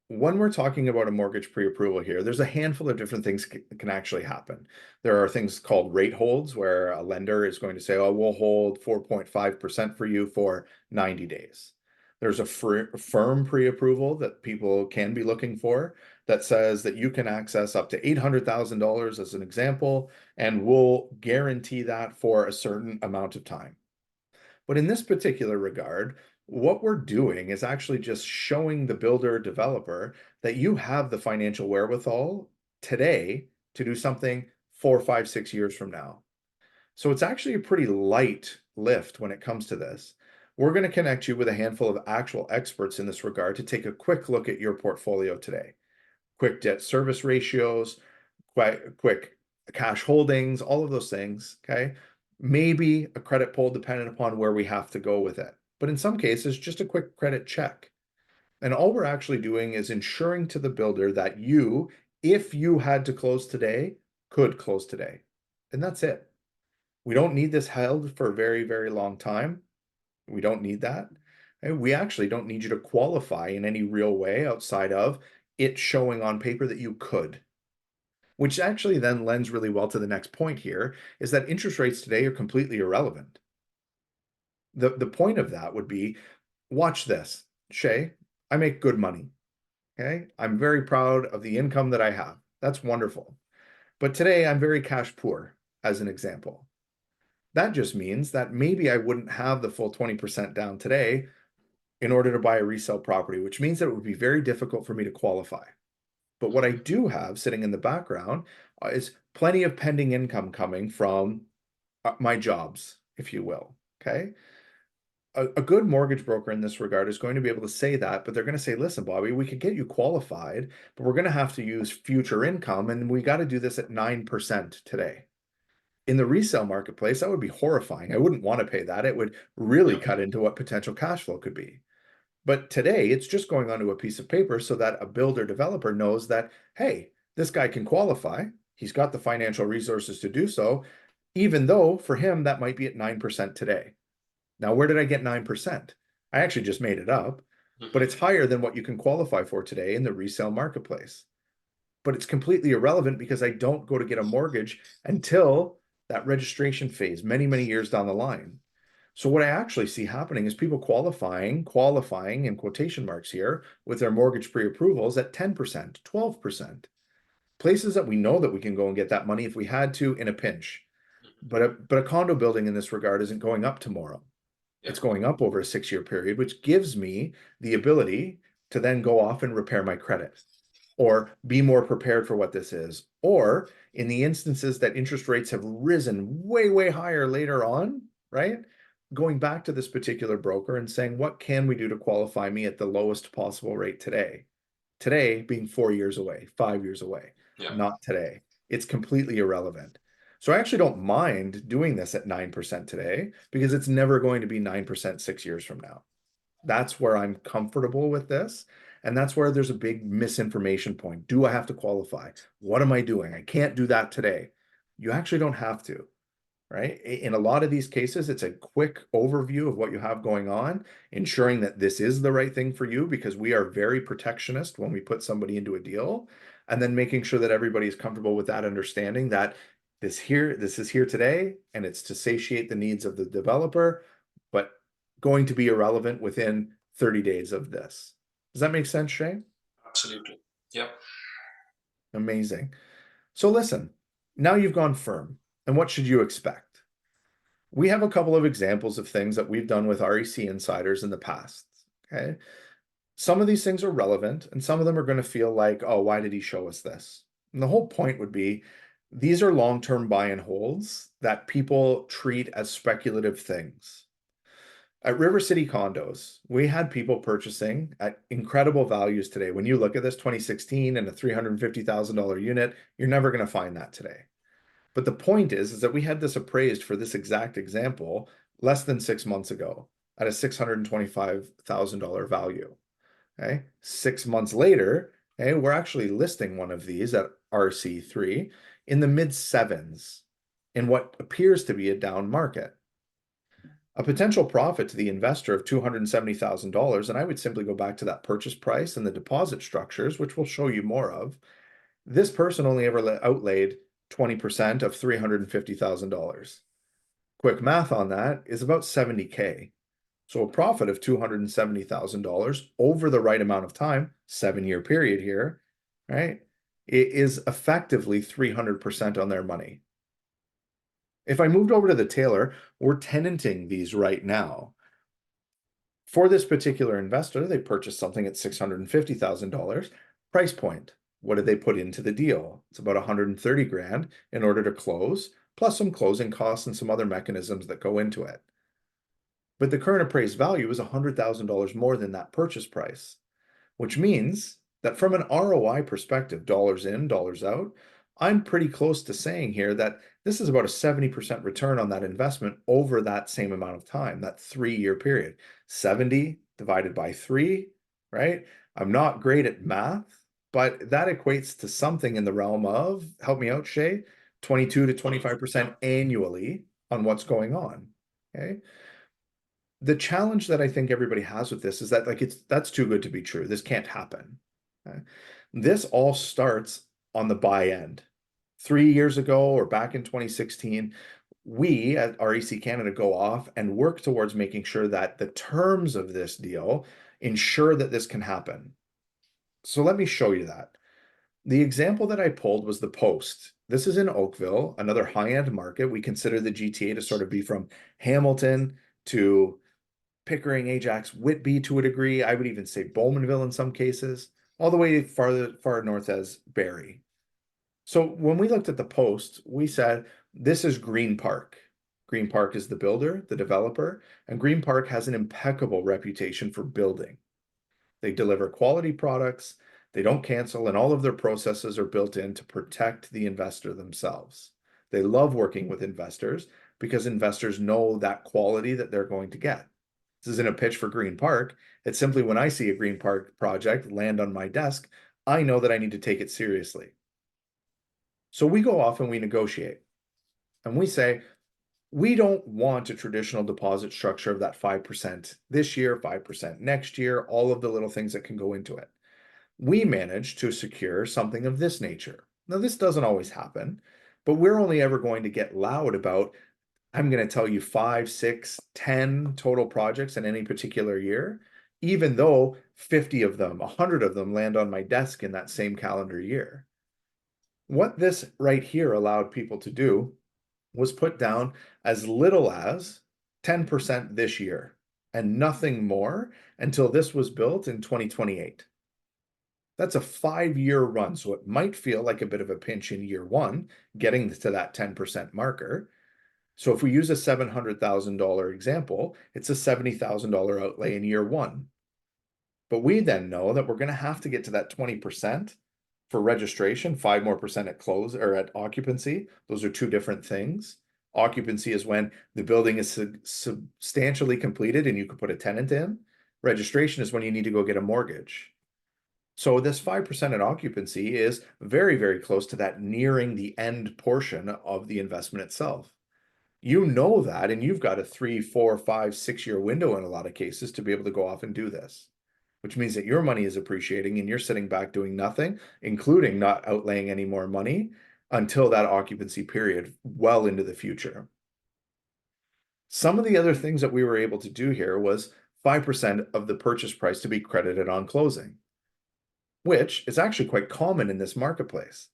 When we're talking about a mortgage pre-approval here, there's a handful of different things can actually happen. There are things called rate holds where a lender is going to say, oh, we'll hold 4.5% for you for 90 days. There's a firm pre-approval that people can be looking for that says that you can access up to $800,000 as an example, and we'll guarantee that for a certain amount of time. But in this particular regard, what we're doing is actually just showing the builder developer that you have the financial wherewithal today to do something 4, 5, 6 years from now. So it's actually a pretty light lift when it comes to this. We're going to connect you with a handful of actual experts in this regard to take a quick look at your portfolio today. Quick debt service ratios, quick cash holdings, all of those things. Okay. Maybe a credit pull depending upon where we have to go with it. But in some cases, just a quick credit check. And all we're actually doing is ensuring to the builder that you, if you had to close today, could close today. And that's it. We don't need this held for a very, very long time. We don't need that. And we actually don't need you to qualify in any real way outside of it showing on paper that you could. Which actually then lends really well to the next point here, is that interest rates today are completely irrelevant. The point of that would be, watch this. Shay, I make good money. Okay. I'm very proud of the income that I have. That's wonderful. But today I'm very cash poor, as an example. That just means that maybe I wouldn't have the full 20% down today in order to buy a resale property, which means that it would be very difficult for me to qualify. But what I do have sitting in the background is plenty of pending income coming from my jobs, if you will. Okay. A good mortgage broker in this regard is going to be able to say that, but they're going to say, listen, Bobby, we could get you qualified, but we're going to have to use future income. And we got to do this at 9% today. In the resale marketplace, that would be horrifying. I wouldn't want to pay that. It would really Yeah. cut into what potential cash flow could be. But today, it's just going onto a piece of paper so that a builder developer knows that, hey, this guy can qualify. He's got the financial resources to do so, even though for him, that might be at 9% today. Now, where did I get 9%? I actually just made it up, but it's Mhm. higher than what you can qualify for today in the resale marketplace. But it's completely irrelevant because I don't go to get a mortgage until that registration phase, many, many years down the line. So what I actually see happening is people qualifying in quotation marks here with their mortgage pre-approvals at 10%, 12%. Places that we know that we can go and get that money if we had to in a pinch. But a condo building in this regard isn't going up tomorrow. Yeah. It's going up over a 6-year period, which gives me the ability to then go off and repair my credit or be more prepared for what this is. Or in the instances that interest rates have risen way, way higher later on, right? Going back to this particular broker and saying, what can we do to qualify me at the lowest possible rate today? Today being 4 years away, 5 years away, Yeah. not today. It's completely irrelevant. So I actually don't mind doing this at 9% today because it's never going to be 9% 6 years from now. That's where I'm comfortable with this. And that's where there's a big misinformation point. Do I have to qualify? What am I doing? I can't do that today. You actually don't have to, right? In a lot of these cases, it's a quick overview of what you have going on, ensuring that this is the right thing for you because we are very protectionist when we put somebody into a deal, and then making sure that everybody is comfortable with that understanding that this is here today, and it's to satiate the needs of the developer, but going to be irrelevant within 30 days of this. Does that make sense, Shay? Absolutely. Yeah. Amazing. So listen, now you've gone firm, and what should you expect? We have a couple of examples of things that we've done with REC insiders in the past. Okay. Some of these things are relevant, and some of them are going to feel like, oh, why did he show us this? And the whole point would be these are long-term buy and holds that people treat as speculative things. At River City Condos, we had people purchasing at incredible values today. When you look at this 2016 and a $350,000 unit, you're never going to find that today. But the point is that we had this appraised for this exact example less than 6 months ago at a $625,000 value. Okay. 6 months later, okay, we're actually listing one of these at RC3 in the mid sevens in what appears to be a down market. A potential profit to the investor of $270,000, and I would simply go back to that purchase price and the deposit structures, which we'll show you more of. This person only ever outlaid 20% of $350,000. Quick math on that is about 70K. So a profit of $270,000 over the right amount of time, 7-year period here, right? It is effectively 300% on their money. If I moved over to the Taylor, we're tenanting these right now. For this particular investor, they purchased something at $650,000. Price point. What did they put into the deal? It's about 130 grand in order to close, plus some closing costs and some other mechanisms that go into it. But the current appraised value is $100,000 more than that purchase price, which means that from an ROI perspective, dollars in, dollars out, I'm pretty close to saying here that this is about a 70% return on that investment over that same amount of time, that 3-year period. 70 divided by 3, right? I'm not great at math, but that equates to something in the realm of, help me out, Shay, 22 to 25% annually on what's going on. Okay. The challenge that I think everybody has with this is that that's too good to be true. This can't happen. Okay? This all starts on the buy end. 3 years ago or back in 2016, we at REC Canada go off and work towards making sure that the terms of this deal ensure that this can happen. So let me show you that. The example that I pulled was the Post. This is in Oakville, another high-end market. We consider the GTA to sort of be from Hamilton to Pickering, Ajax, Whitby to a degree. I would even say Bowmanville in some cases, all the way far north as Barrie. So when we looked at the Post, we said, this is Green Park. Green Park is the builder, the developer, and Green Park has an impeccable reputation for building. They deliver quality products, they don't cancel, and all of their processes are built in to protect the investor themselves. They love working with investors because investors know that quality that they're going to get. This isn't a pitch for Green Park. It's simply when I see a Green Park project land on my desk, I know that I need to take it seriously. So we go off and we negotiate. And we say, we don't want a traditional deposit structure of that 5% this year, 5% next year, all of the little things that can go into it. We manage to secure something of this nature. Now, this doesn't always happen, but we're only ever going to get loud about I'm going to tell you 5, 6, 10 total projects in any particular year, even though 50 of them, 100 of them land on my desk in that same calendar year. What this right here allowed people to do was put down as little as 10% this year and nothing more until this was built in 2028. That's a 5-year run. So it might feel like a bit of a pinch in year one, getting to that 10% marker. So if we use a $700,000 example, it's a $70,000 outlay in year one. But we then know that we're going to have to get to that 20% for registration, 5 more percent at close or at occupancy. Those are two different things. Occupancy is when the building is substantially completed and you can put a tenant in. Registration is when you need to go get a mortgage. So this 5% in occupancy is very, very close to that nearing the end portion of the investment itself. You know that, and you've got a 3, 4, 5, 6 year window in a lot of cases to be able to go off and do this, which means that your money is appreciating and you're sitting back doing nothing, including not outlaying any more money until that occupancy period well into the future. Some of the other things that we were able to do here was 5% of the purchase price to be credited on closing, which is actually quite common in this marketplace.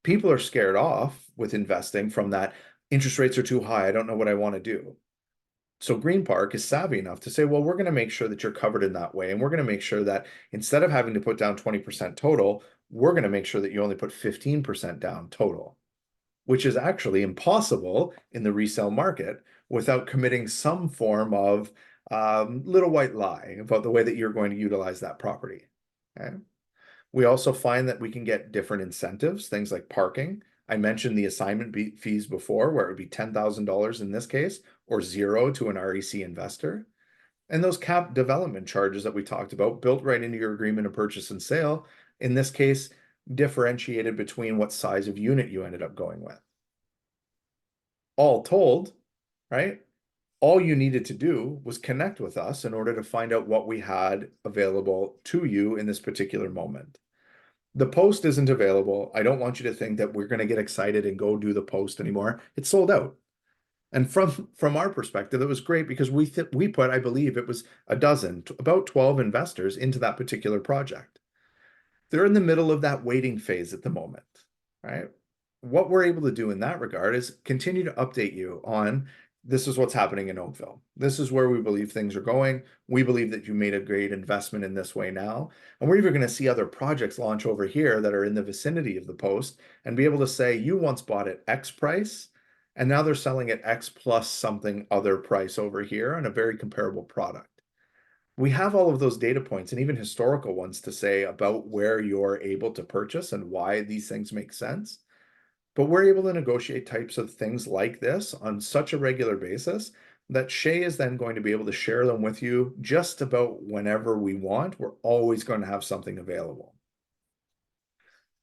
People are scared off with investing from that interest rates are too high. I don't know what I want to do. So Green Park is savvy enough to say, well, we're going to make sure that you're covered in that way. And we're going to make sure that instead of having to put down 20% total, we're going to make sure that you only put 15% down total, which is actually impossible in the resale market without committing some form of little white lie about the way that you're going to utilize that property. Okay. We also find that we can get different incentives, things like parking. I mentioned the assignment fees before, where it would be $10,000 in this case, or zero to an REC investor. And those cap development charges that we talked about, built right into your agreement of purchase and sale, in this case, differentiated between what size of unit you ended up going with. All told, right? All you needed to do was connect with us in order to find out what we had available to you in this particular moment. The post isn't available. I don't want you to think that we're going to get excited and go do the post anymore. It's sold out. And from our perspective, it was great because we put, I believe it was a dozen, about 12 investors into that particular project. They're in the middle of that waiting phase at the moment, right? What we're able to do in that regard is continue to update you on this is what's happening in Oakville. This is where we believe things are going. We believe that you made a great investment in this way now. And we're even going to see other projects launch over here that are in the vicinity of the post and be able to say, you once bought at X price, and now they're selling at X plus something other price over here on a very comparable product. We have all of those data points and even historical ones to say about where you're able to purchase and why these things make sense. But we're able to negotiate types of things like this on such a regular basis that Shay is then going to be able to share them with you just about whenever we want. We're always going to have something available.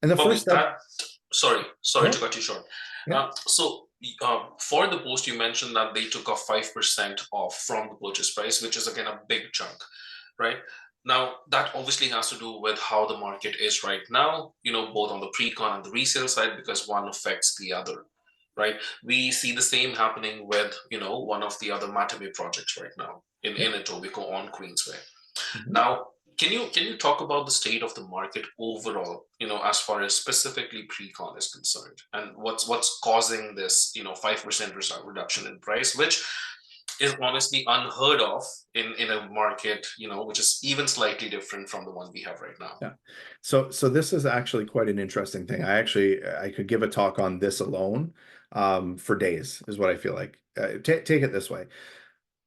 And the Bobby, first step, sorry yeah, to cut you short. yeah. For the post, you mentioned that they took off 5% off from the purchase price, which is again a big chunk, right? Now, that obviously has to do with how the market is right now, both on the pre-con and the resale side, because one affects the other, right? We see the same happening with, one of the other Matabey projects right now in Etobicoke on Queensway. Mhm. Now, can you talk about the state of the market overall, as far as specifically pre-con is concerned, and what's causing this, 5% reduction in price, which is honestly unheard of in a market, which is even slightly different from the one we have right now. Yeah. So this is actually quite an interesting thing. I could give a talk on this alone for days, is what I feel like. Take it this way.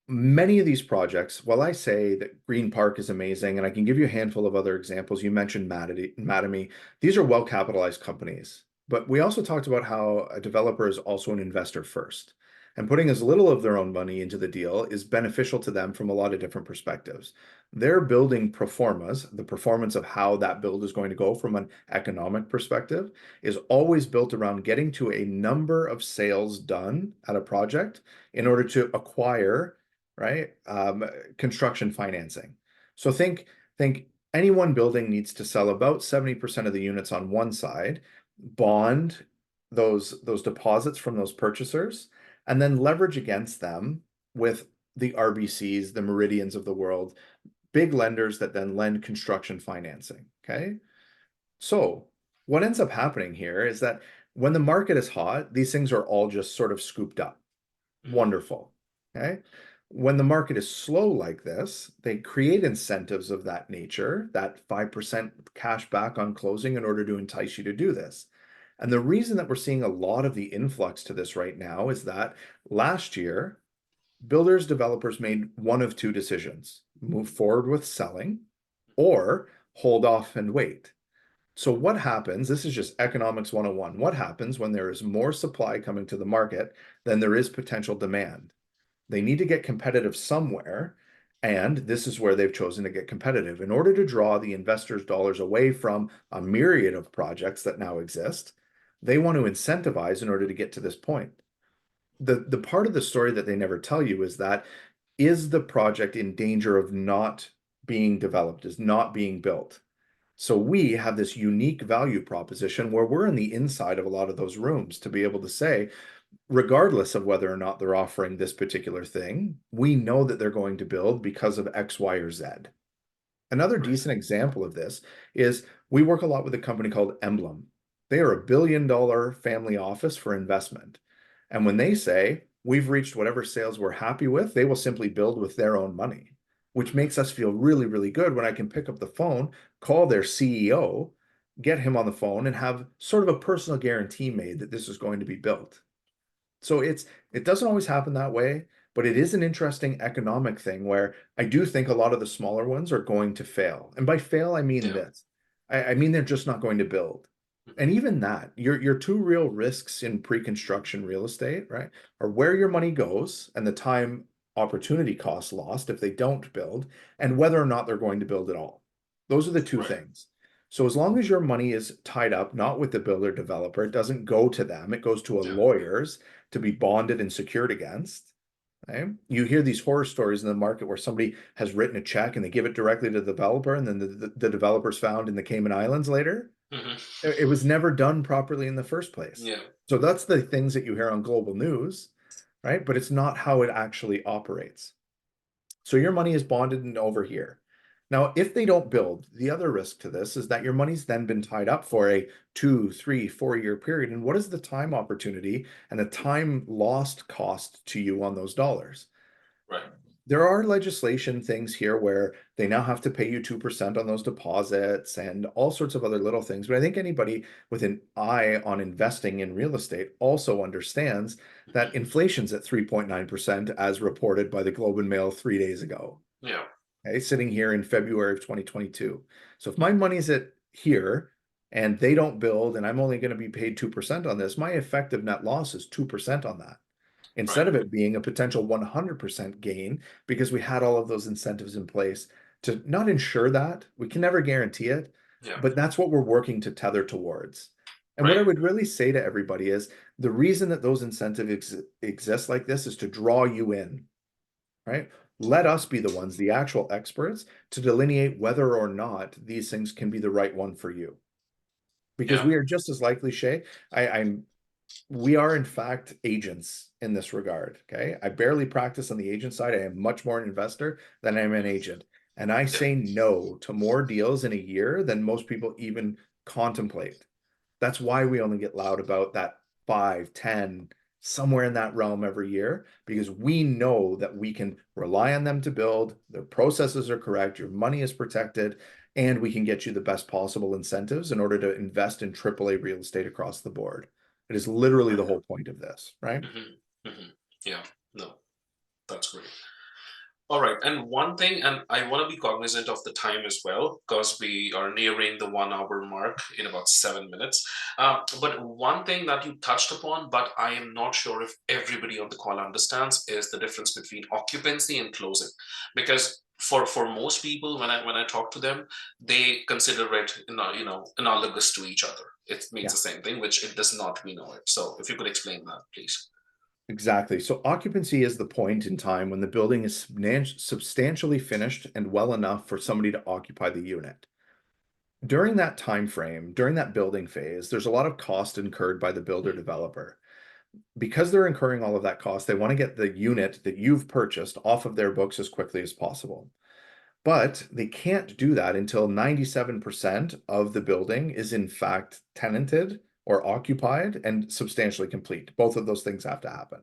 Many of these projects, while I say that Green Park is amazing, and I can give you a handful of other examples, you mentioned Mattamy, these are well-capitalized companies. But we also talked about how a developer is also an investor first. And putting as little of their own money into the deal is beneficial to them from a lot of different perspectives. They're building proformas, the performance of how that build is going to go from an economic perspective is always built around getting to a number of sales done at a project in order to acquire, right? Construction financing. So think any one building needs to sell about 70% of the units on one side, bond those deposits from those purchasers and then leverage against them with the RBCs, the Meridians of the world, big lenders that then lend construction financing. Okay. So what ends up happening here is that when the market is hot, these things are all just sort of scooped up. Mhm. Wonderful. Okay. When the market is slow like this, they create incentives of that nature, that 5% cash back on closing in order to entice you to do this. And the reason that we're seeing a lot of the influx to this right now is that last year, builders, developers made one of two decisions: move forward with selling or hold off and wait. So what happens? This is just economics 101. What happens when there is more supply coming to the market than there is potential demand? They need to get competitive somewhere, and this is where they've chosen to get competitive in order to draw the investors' dollars away from a myriad of projects that now exist. They want to incentivize in order to get to this point. The part of the story that they never tell you is that is the project in danger of not being developed, is not being built? So we have this unique value proposition where we're in the inside of a lot of those rooms to be able to say, regardless of whether or not they're offering this particular thing, we know that they're going to build because of X, Y, or Z. Another Right. decent example of this is we work a lot with a company called Emblem. They are $1 billion family office for investment. And when they say we've reached whatever sales we're happy with, they will simply build with their own money, which Mhm. makes us feel really, really good when I can pick up the phone, call their CEO, get him on the phone, and have sort of a personal guarantee made that this is going to be built. So it doesn't always happen that way, but it is an interesting economic thing where I do think a lot of the smaller ones are going to fail. And by fail, I mean Yeah. this. I mean they're just not going to build. Mhm. And even that, your two real risks in pre-construction real estate, right, are where your money goes and the time opportunity cost lost if they don't build, and whether or not they're going to build at all. Those are the two Right. things. So as long as your money is tied up, not with the builder developer, it doesn't go to them, it goes to a Yeah. lawyer's to be bonded and secured against. Okay? You hear these horror stories in the market where somebody has written a check and they give it directly to the developer, and then the developer's found in the Cayman Islands later. Mhm. It was never done properly in the first place. Yeah. So that's the things that you hear on global news, right? But it's not how it actually operates. So your money is bonded and over here. Now, if they don't build, the other risk to this is that your money's then been tied up for a 2, 3, 4 year period. And what is the time opportunity and the time lost cost to you on those dollars? Right. There are legislation things here where they now have to pay you 2% on those deposits and all sorts of other little things. But I think anybody with an eye on investing in real estate also understands that Mhm. inflation's at 3.9% as reported by the Globe and Mail 3 days ago. Yeah. Okay, sitting here in February of 2022. So if my money's at here and they don't build and I'm only going to be paid 2% on this, my effective net loss is 2% on that Right. instead of it being a potential 100% gain because we had all of those incentives in place to not ensure that. We can never guarantee it, Yeah. but that's what we're working to tether towards. And what Right. I would really say to everybody is the reason that those incentives exist like this is to draw you in, right? Let us be the ones, the actual experts, to delineate whether or not these things can be the right one for you. Because Yeah. we are just as likely, Shay, I'm we are in fact agents in this regard. Okay. I barely practice on the agent side. I am much more an investor than I am an Mhm. agent. And I Yeah. say no to more deals in a year than most people even contemplate. That's why we only get loud about that 5, 10, somewhere in that realm every year, because we know that we can rely on them to build, their processes are correct, your money is protected, and we can get you the best possible incentives in order to invest in AAA real estate across the board. It is literally the Right. whole point of this, right? Mhm. Mhm. Yeah. No, that's great. All right. And one thing, and I want to be cognizant of the time as well, because we are nearing the 1 hour mark in about 7 minutes. But one thing that you touched upon, but I am not sure if everybody on the call understands, is the difference between occupancy and closing. Because for most people, when I talk to them, they consider it analogous to each other. It means Yeah, the same thing, which it does not. We know it. So if you could explain that, please. exactly. So occupancy is the point in time when the building is substantially finished and well enough for somebody to occupy the unit. during that time frame, during that building phase, there's a lot of cost incurred by the builder developer. Because they're incurring all of that cost, they want to get the unit that you've purchased off of their books as quickly as possible. But they can't do that until 97% of the building is in fact tenanted or occupied and substantially complete. Both of those things have to happen,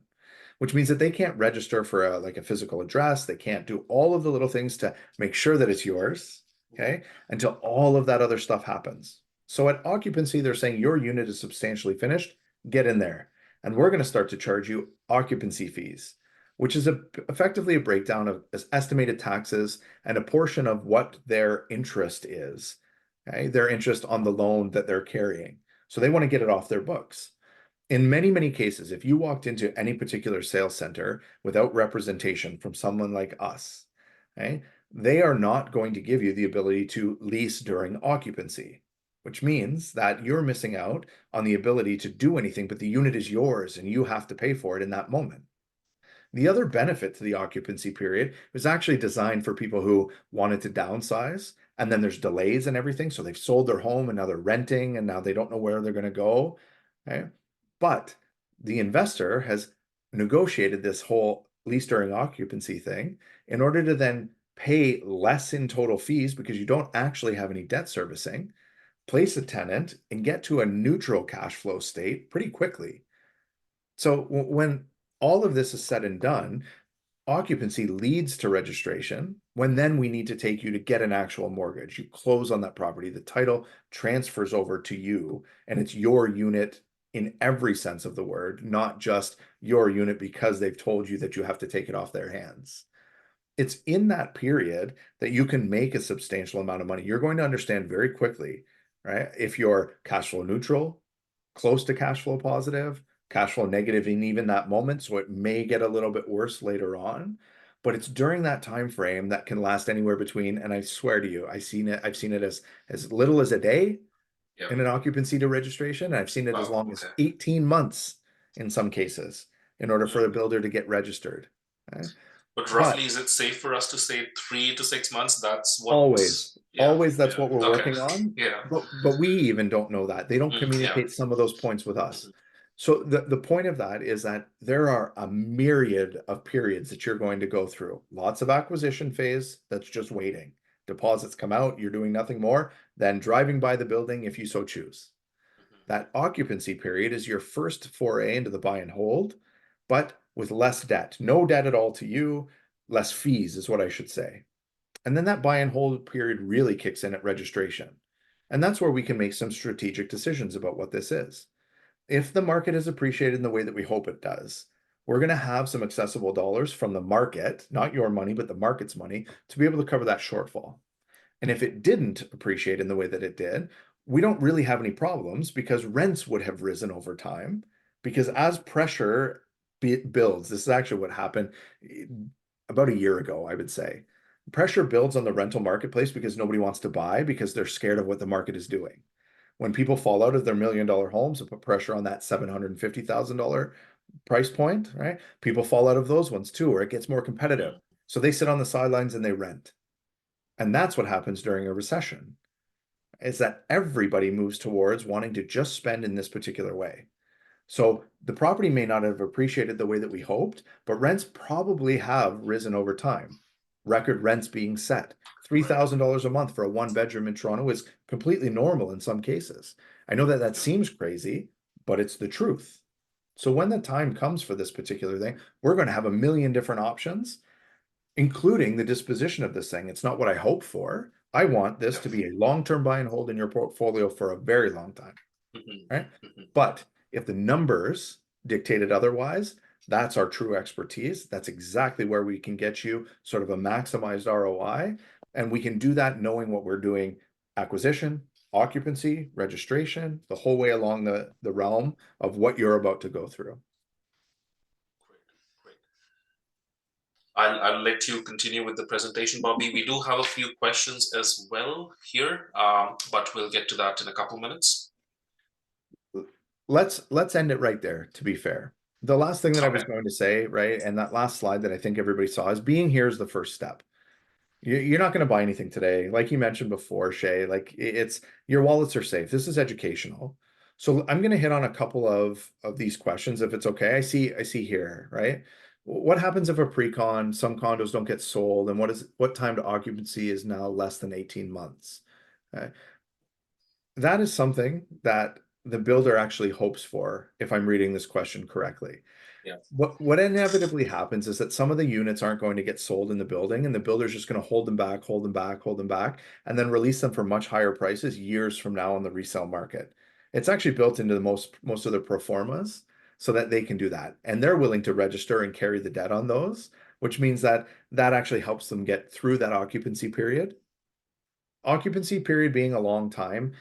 which means that they can't register for like a physical address. They can't do all of the little things to make sure that it's yours, okay, until all of that other stuff happens. So at occupancy, they're saying your unit is substantially finished, get in there. And we're going to start to charge you occupancy fees, which is effectively a breakdown of estimated taxes and a portion of what their interest is, okay, their interest on the loan that they're carrying. So they want to get it off their books. In many, many cases, if you walked into any particular sales center without representation from someone like us, okay, they are not going to give you the ability to lease during occupancy, which means that you're missing out on the ability to do anything, but the unit is yours and you have to pay for it in that moment. The other benefit to the occupancy period was actually designed for people who wanted to downsize, and then there's delays and everything. So they've sold their home and now they're renting and now they don't know where they're going to go. Okay. But the investor has negotiated this whole lease during occupancy thing in order to then pay less in total fees because you don't actually have any debt servicing, place a tenant, and get to a neutral cash flow state pretty quickly. So when all of this is said and done, occupancy leads to registration when then we need to take you to get an actual mortgage. You close on that property, the title transfers over to you, and it's your unit in every sense of the word, not just your unit because they've told you that you have to take it off their hands. It's in that period that you can make a substantial amount of money. You're going to understand very quickly, right? If you're cash flow neutral, close to cash flow positive, cash flow negative in even that moment. So it may get a little bit worse later on. But it's during that time frame that can last anywhere between, and I swear to you, I've seen it as little as a day Yep. in an occupancy to registration. And I've seen it as Wow. long as Okay. 18 months in some cases in order for the Mm. builder to get registered. Okay? But roughly, But is it safe for us to say 3 to 6 months? That's what. Yeah. always that's Yeah. what we're Okay. working on. Yeah. But we even don't know that. They don't Yeah. communicate some of those points with us. Mhm. So the point of that is that there are a myriad of periods that you're going to go through. Lots of acquisition phase that's just waiting. Deposits come out, you're doing nothing more than driving by the building if you so choose. That occupancy period is your first foray into the buy and hold, but with less debt. No debt at all to you, less fees is what I should say. And then that buy and hold period really kicks in at registration. And that's where we can make some strategic decisions about what this is. If the market is appreciated in the way that we hope it does, we're going to have some accessible dollars from the market, not your money, but the market's money, to be able to cover that shortfall. And if it didn't appreciate in the way that it did, we don't really have any problems because rents would have risen over time. Because as pressure builds, this is actually what happened about a year ago, I would say. Pressure builds on the rental marketplace because nobody wants to buy because they're scared of what the market is doing. When people fall out of their $1 million homes, it put pressure on that $750,000 price point, right? People fall out of those ones too, where it gets more competitive. Mm. So they sit on the sidelines and they rent. And that's what happens during a recession, is that everybody moves towards wanting to just spend in this particular way. So the property may not have appreciated the way that we hoped, but rents probably have risen over time. Record rents being set. Right. $3,000 a month for a one bedroom in Toronto is completely normal in some cases. I know that that Yeah. seems crazy, but it's the truth. So when the time comes for this particular thing, we're going to have a million different options, including the disposition of this thing. It's not what I hope for. I want this Yeah. to be a long-term buy and hold in your portfolio for a very long time, Mhm. right? Mhm. But if the numbers dictated otherwise, that's our true expertise. That's exactly where we can get you sort of a maximized ROI. And we can do that knowing what we're doing: acquisition, occupancy, registration, the whole way along the realm of what you're about to go through. Great. Great. I'll let you continue with the presentation, Bobby. We do have a few questions as well here, but we'll get to that in a couple minutes. Let's end it right there, to be fair. The last thing that I was Okay. going to say, right, and that last slide that I think everybody saw, is being here is the first step. You're not going to buy anything today. Like you mentioned before, Shay, like it's your wallets are safe. This is educational. So I'm going to hit on a couple of these questions if it's okay. I see here, right? What happens if a pre-con, some condos don't get sold, and what time to occupancy is now less than 18 months? Uh, that is something that the builder actually hopes for, if I'm reading this question correctly. Yeah. What inevitably happens is that some of the units aren't going to get sold in the building, and the builder's just going to hold them back, hold them back, hold them back, and then release them for much higher prices years from now on the resale market. It's actually built into the most of the pro formas so that they can do that. And they're willing to register and carry the debt on those, which means that that actually helps them get through that occupancy period. Occupancy period being a long time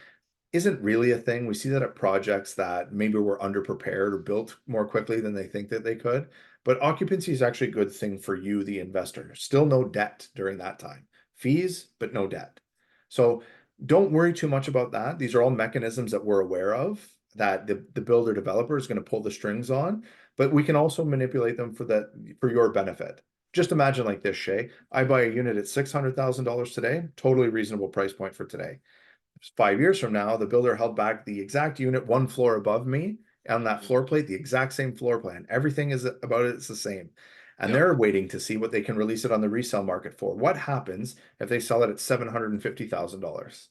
isn't really a thing. We see that at projects that maybe were underprepared or built more quickly than they think that they could. But occupancy is actually a good thing for you, the investor. Still no debt during that time. Fees, but no debt. So don't worry too much about that. These are all mechanisms that we're aware of that the builder developer is going to pull the strings on, but we can also manipulate them for your benefit. Just imagine like this, Shay. I buy a unit at $600,000 today, totally reasonable price point for today. 5 years from now, the builder held back the exact unit one floor above me on that Mhm. floor plate, the exact same floor plan. Everything is about it, it's the same. And Yeah. they're waiting to see what they can release it on the resale market for. What happens if they sell it at $750,000?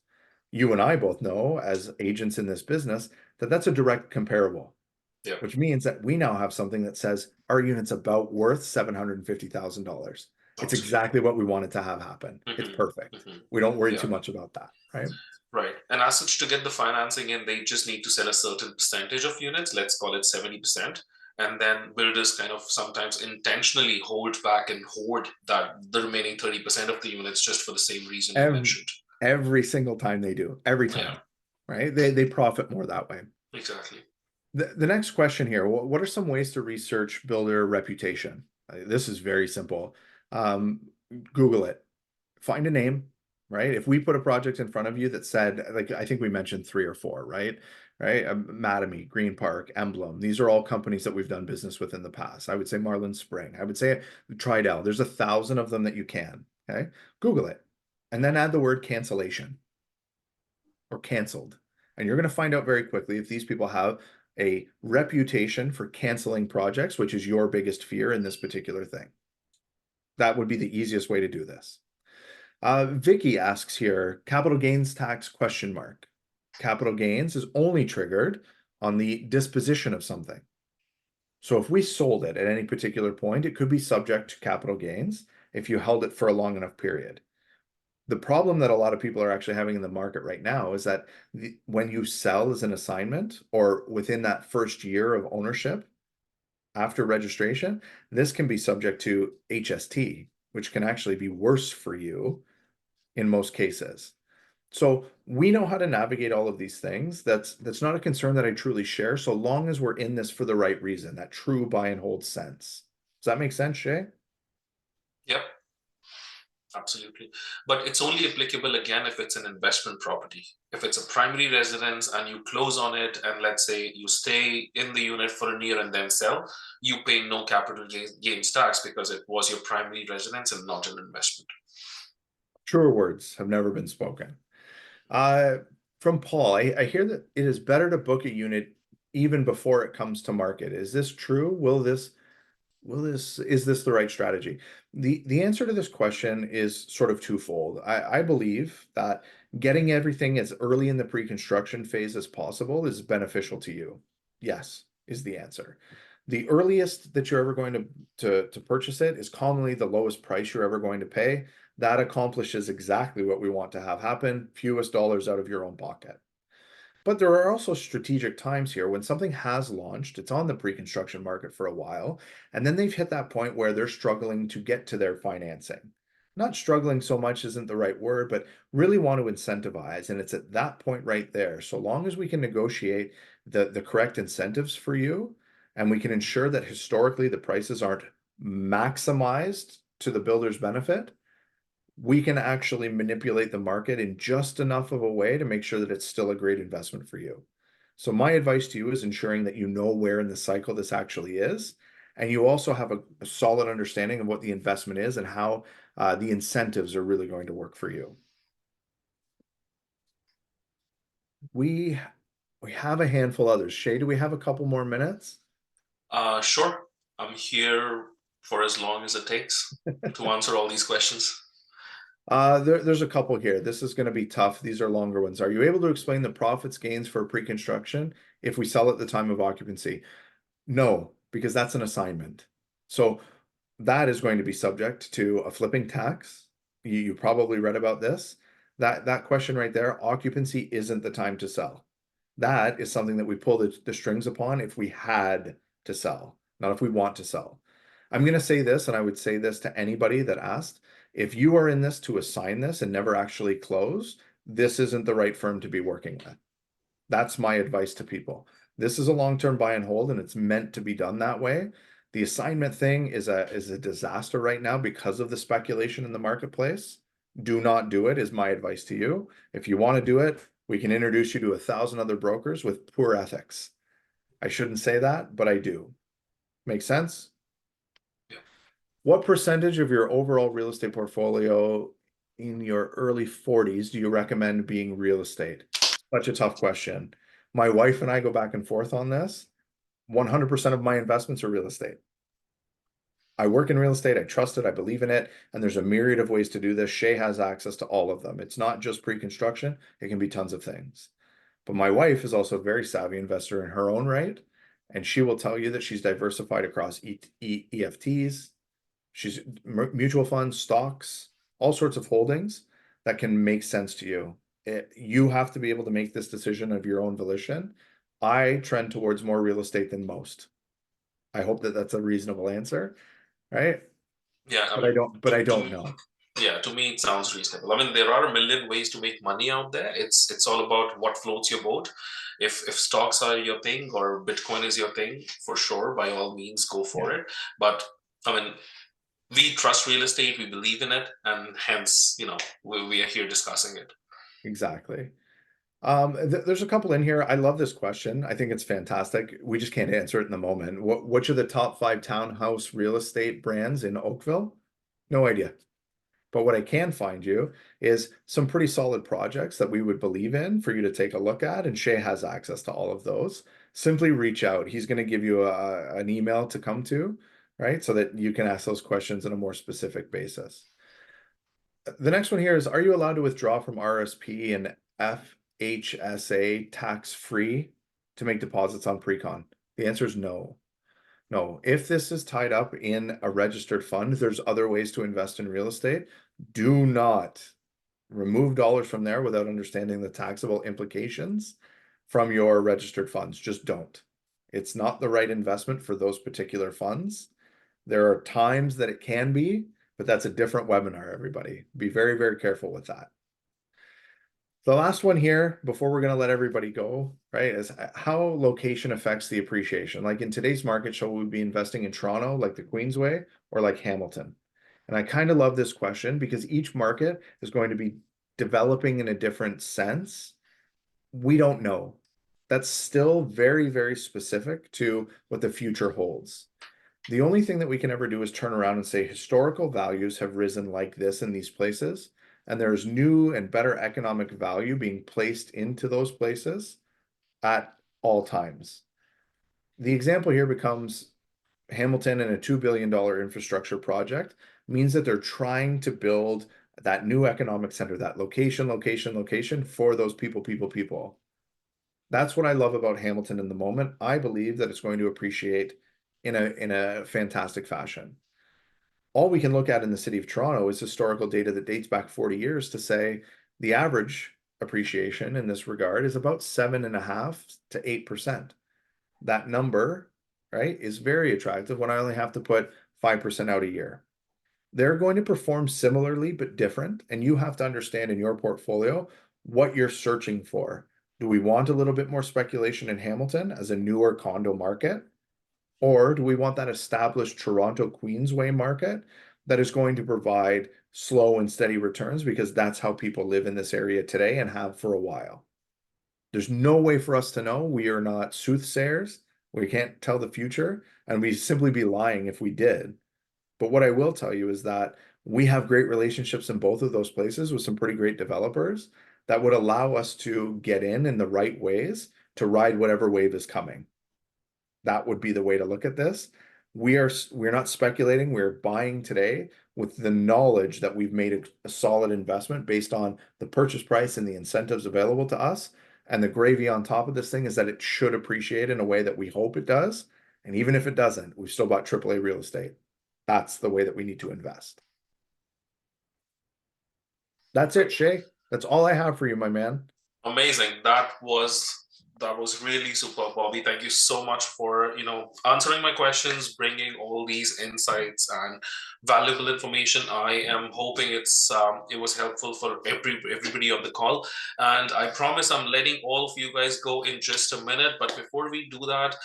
You and I both know, as agents in this business, that that's a direct comparable, Yeah. which means that we now have something that says our unit's about worth $750,000. It's Absolutely. exactly what we wanted to have happen. It's Hmm. perfect. Hmm. We don't worry too Yeah. much about that, right? Right. And as such, to get the financing in, they just need to sell a certain percentage of units, let's call it 70%. And then builders kind of sometimes intentionally hold back and hoard that the remaining 30% of the units just for the same reason you Every, mentioned. every single time they do, every Yeah, time, right? They profit more that way. exactly. The next question here, what are some ways to research builder reputation? This is very simple. Um, Google it. Find a name, right? If we put a project in front of you that said, like I think we mentioned three or four, right? Right? Mattamy, Green Park, Emblem. These are all companies that we've done business with in the past. I would say Marlin Spring. I would say Tridel. There's 1,000 of them that you can. Okay. Google it. And then add the word cancellation or canceled. And you're going to find out very quickly if these people have a reputation for canceling projects, which is your biggest fear in this particular thing. That would be the easiest way to do this. Vicky asks here, capital gains tax question mark. Capital gains is only triggered on the disposition of something. So if we sold it at any particular point, it could be subject to capital gains if you held it for a long enough period. The problem that a lot of people are actually having in the market right now is that when you sell as an assignment or within that first year of ownership after registration, this can be subject to HST, which can actually be worse for you in most cases. So we know how to navigate all of these things. That's not a concern that I truly share, so long as we're in this for the right reason, that true buy and hold sense. Does that make sense, Shay? Yep, absolutely. But it's only applicable again if it's an investment property. If it's a primary residence and you close on it, and let's say you stay in the unit for a year and then sell, you pay no capital gains tax because it was your primary residence and not an investment. Truer words have never been spoken. Uh, from Paul, I hear that it is better to book a unit even before it comes to market. Is this true? Is this the right strategy? The answer to this question is sort of twofold. I believe that getting everything as early in the pre-construction phase as possible is beneficial to you. Yes, is the answer. The earliest that you're ever going to purchase it is commonly the lowest price you're ever going to pay. That accomplishes exactly what we want to have happen, fewest dollars out of your own pocket. But there are also strategic times here when something has launched, it's on the pre-construction market for a while, and then they've hit that point where they're struggling to get to their financing. Not struggling so much isn't the right word, but really want to incentivize. And it's at that point right there. So long as we can negotiate the correct incentives for you, and we can ensure that historically the prices aren't maximized to the builder's benefit, we can actually manipulate the market in just enough of a way to make sure that it's still a great investment for you. So my advice to you is ensuring that you know where in the cycle this actually is, and you also have a solid understanding of what the investment is and how the incentives are really going to work for you. We we have a handful others. Shay, do we have a couple more minutes? Sure. I'm here for as long as it takes to answer all these questions. There's a couple here. This is going to be tough. These are longer ones. Are you able to explain the profits gains for pre-construction if we sell at the time of occupancy? No, because that's an assignment. So that is going to be subject to a flipping tax. You probably read about this. That question right there, occupancy isn't the time to sell. That is something that we pull the strings upon if we had to sell, not if we want to sell. I'm going to say this, and I would say this to anybody that asked, if you are in this to assign this and never actually close, this isn't the right firm to be working with. That's my advice to people. This is a long-term buy and hold, and it's meant to be done that way. The assignment thing is a disaster right now because of the speculation in the marketplace. Do not do it, is my advice to you. If you want to do it, we can introduce you to 1,000 other brokers with poor ethics. I shouldn't say that, but I do. Make sense? Yeah. What percentage of your overall real estate portfolio in your early 40s do you recommend being real estate? Such a tough question. My wife and I go back and forth on this. 100% of my investments are real estate. I work in real estate, I trust it, I believe in it, and there's a myriad of ways to do this. Shay has access to all of them. It's not just pre-construction, it can be tons of things. But my wife is also a very savvy investor in her own right, and she will tell you that she's diversified across EFTs, she's mutual funds, stocks, all sorts of holdings that can make sense to you. You have to be able to make this decision of your own volition. I trend towards more real estate than most. I hope that that's a reasonable answer, right? Yeah, I But I mean, don't, but to, I to don't me, know. yeah, to me it sounds reasonable. I mean, there are a million ways to make money out there. It's all about what floats your boat. If stocks are your thing or Bitcoin is your thing, for sure, by all means, go for Yeah, it. But I mean, we trust real estate, we believe in it, and hence, we are here discussing it. exactly. There's a couple in here. I love this question. I think it's fantastic. We just can't answer it in the moment. Which are the top 5 townhouse real estate brands in Oakville? No idea. But what I can find you is some pretty solid projects that we would believe in for you to take a look at. And Shay has access to all of those. Simply reach out. He's going to give you an email to come to, right? So that you can ask those questions on a more specific basis. The next one here is, are you allowed to withdraw from RSP and FHSA tax-free to make deposits on pre-con? The answer is no. No, if this is tied up in a registered fund, there's other ways to invest in real estate. Do not remove dollars from there without understanding the taxable implications from your registered funds. Just don't. It's not the right investment for those particular funds. There are times that it can be, but that's a different webinar, everybody. Be very, very careful with that. The last one here, before we're going to let everybody go, right, is how location affects the appreciation. Like in today's market, shall we be investing in Toronto, like the Queensway, or like Hamilton? And I kind of love this question because each market is going to be developing in a different sense. We don't know. That's still very, very specific to what the future holds. The only thing that we can ever do is turn around and say historical values have risen like this in these places, and there's new and better economic value being placed into those places at all times. The example here becomes Hamilton and a $2 billion infrastructure project means that they're trying to build that new economic center, that location for those people. That's what I love about Hamilton in the moment. I believe that it's going to appreciate in a fantastic fashion. All we can look at in the city of Toronto is historical data that dates back 40 years to say the average appreciation in this regard is about 7.5 to 8%. That number, right, is very attractive when I only have to put 5% out a year. They're going to perform similarly but different, and you have to understand in your portfolio what you're searching for. Do we want a little bit more speculation in Hamilton as a newer condo market? Or do we want that established Toronto Queensway market that is going to provide slow and steady returns because that's how people live in this area today and have for a while? There's no way for us to know. We are not soothsayers. We can't tell the future, and we'd simply be lying if we did. But what I will tell you is that we have great relationships in both of those places with some pretty great developers that would allow us to get in the right ways to ride whatever wave is coming. That would be the way to look at this. We're not speculating, we're buying today with the knowledge that we've made a solid investment based on the purchase price and the incentives available to us. And the gravy on top of this thing is that it should appreciate in a way that we hope it does. And even if it doesn't, we've still bought AAA real estate. That's the way that we need to invest. That's it, Shay. That's all I have for you, my man. Amazing. That was really super, Bobby. Thank you so much for, answering my questions, bringing all these insights and valuable information. I am hoping it was helpful for everybody on the call. And I promise I'm letting all of you guys go in just a minute. But before we do that,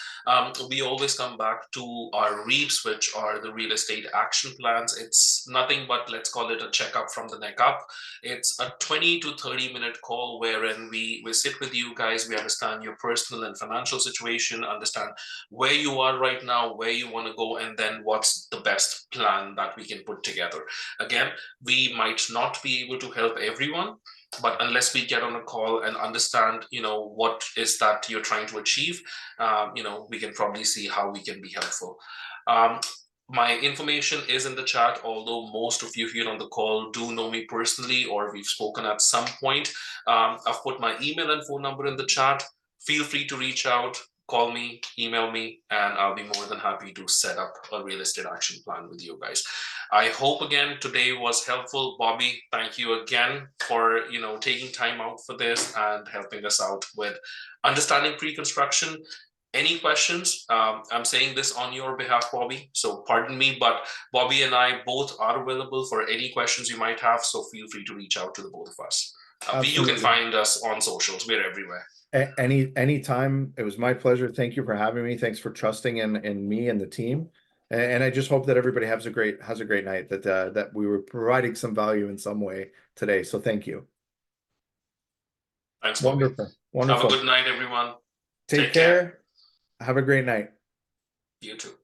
we always come back to our REAPs, which are the real estate action plans. It's nothing but, let's call it, a checkup from the neck up. It's a 20 to 30-minute call wherein we sit with you guys, we understand your personal and financial situation, understand where you are right now, where you want to go, and then what's the best plan that we can put together. Again, we might not be able to help everyone, but unless we get on a call and understand, what is that you're trying to achieve, we can probably see how we can be helpful. My information is in the chat, although most of you here on the call do know me personally or we've spoken at some point. I've put my email and phone number in the chat. Feel free to reach out, call me, email me, and I'll be more than happy to set up a real estate action plan with you guys. I hope again today was helpful. Bobby, thank you again for taking time out for this and helping us out with understanding pre-construction. Any questions? I'm saying this on your behalf, Bobby, so pardon me, but Bobby and I both are available for any questions you might have, so feel free to reach out to the both of us. You can Absolutely. find us on socials. We're everywhere. Anytime. It was my pleasure. Thank you for having me. Thanks for trusting in me and the team. And I just hope that everybody has a great night, that we were providing some value in some way today. So thank you. Thanks, Bobby. Wonderful. Have a Wonderful. good night, everyone. Take Take care. care. Have a great night. You too.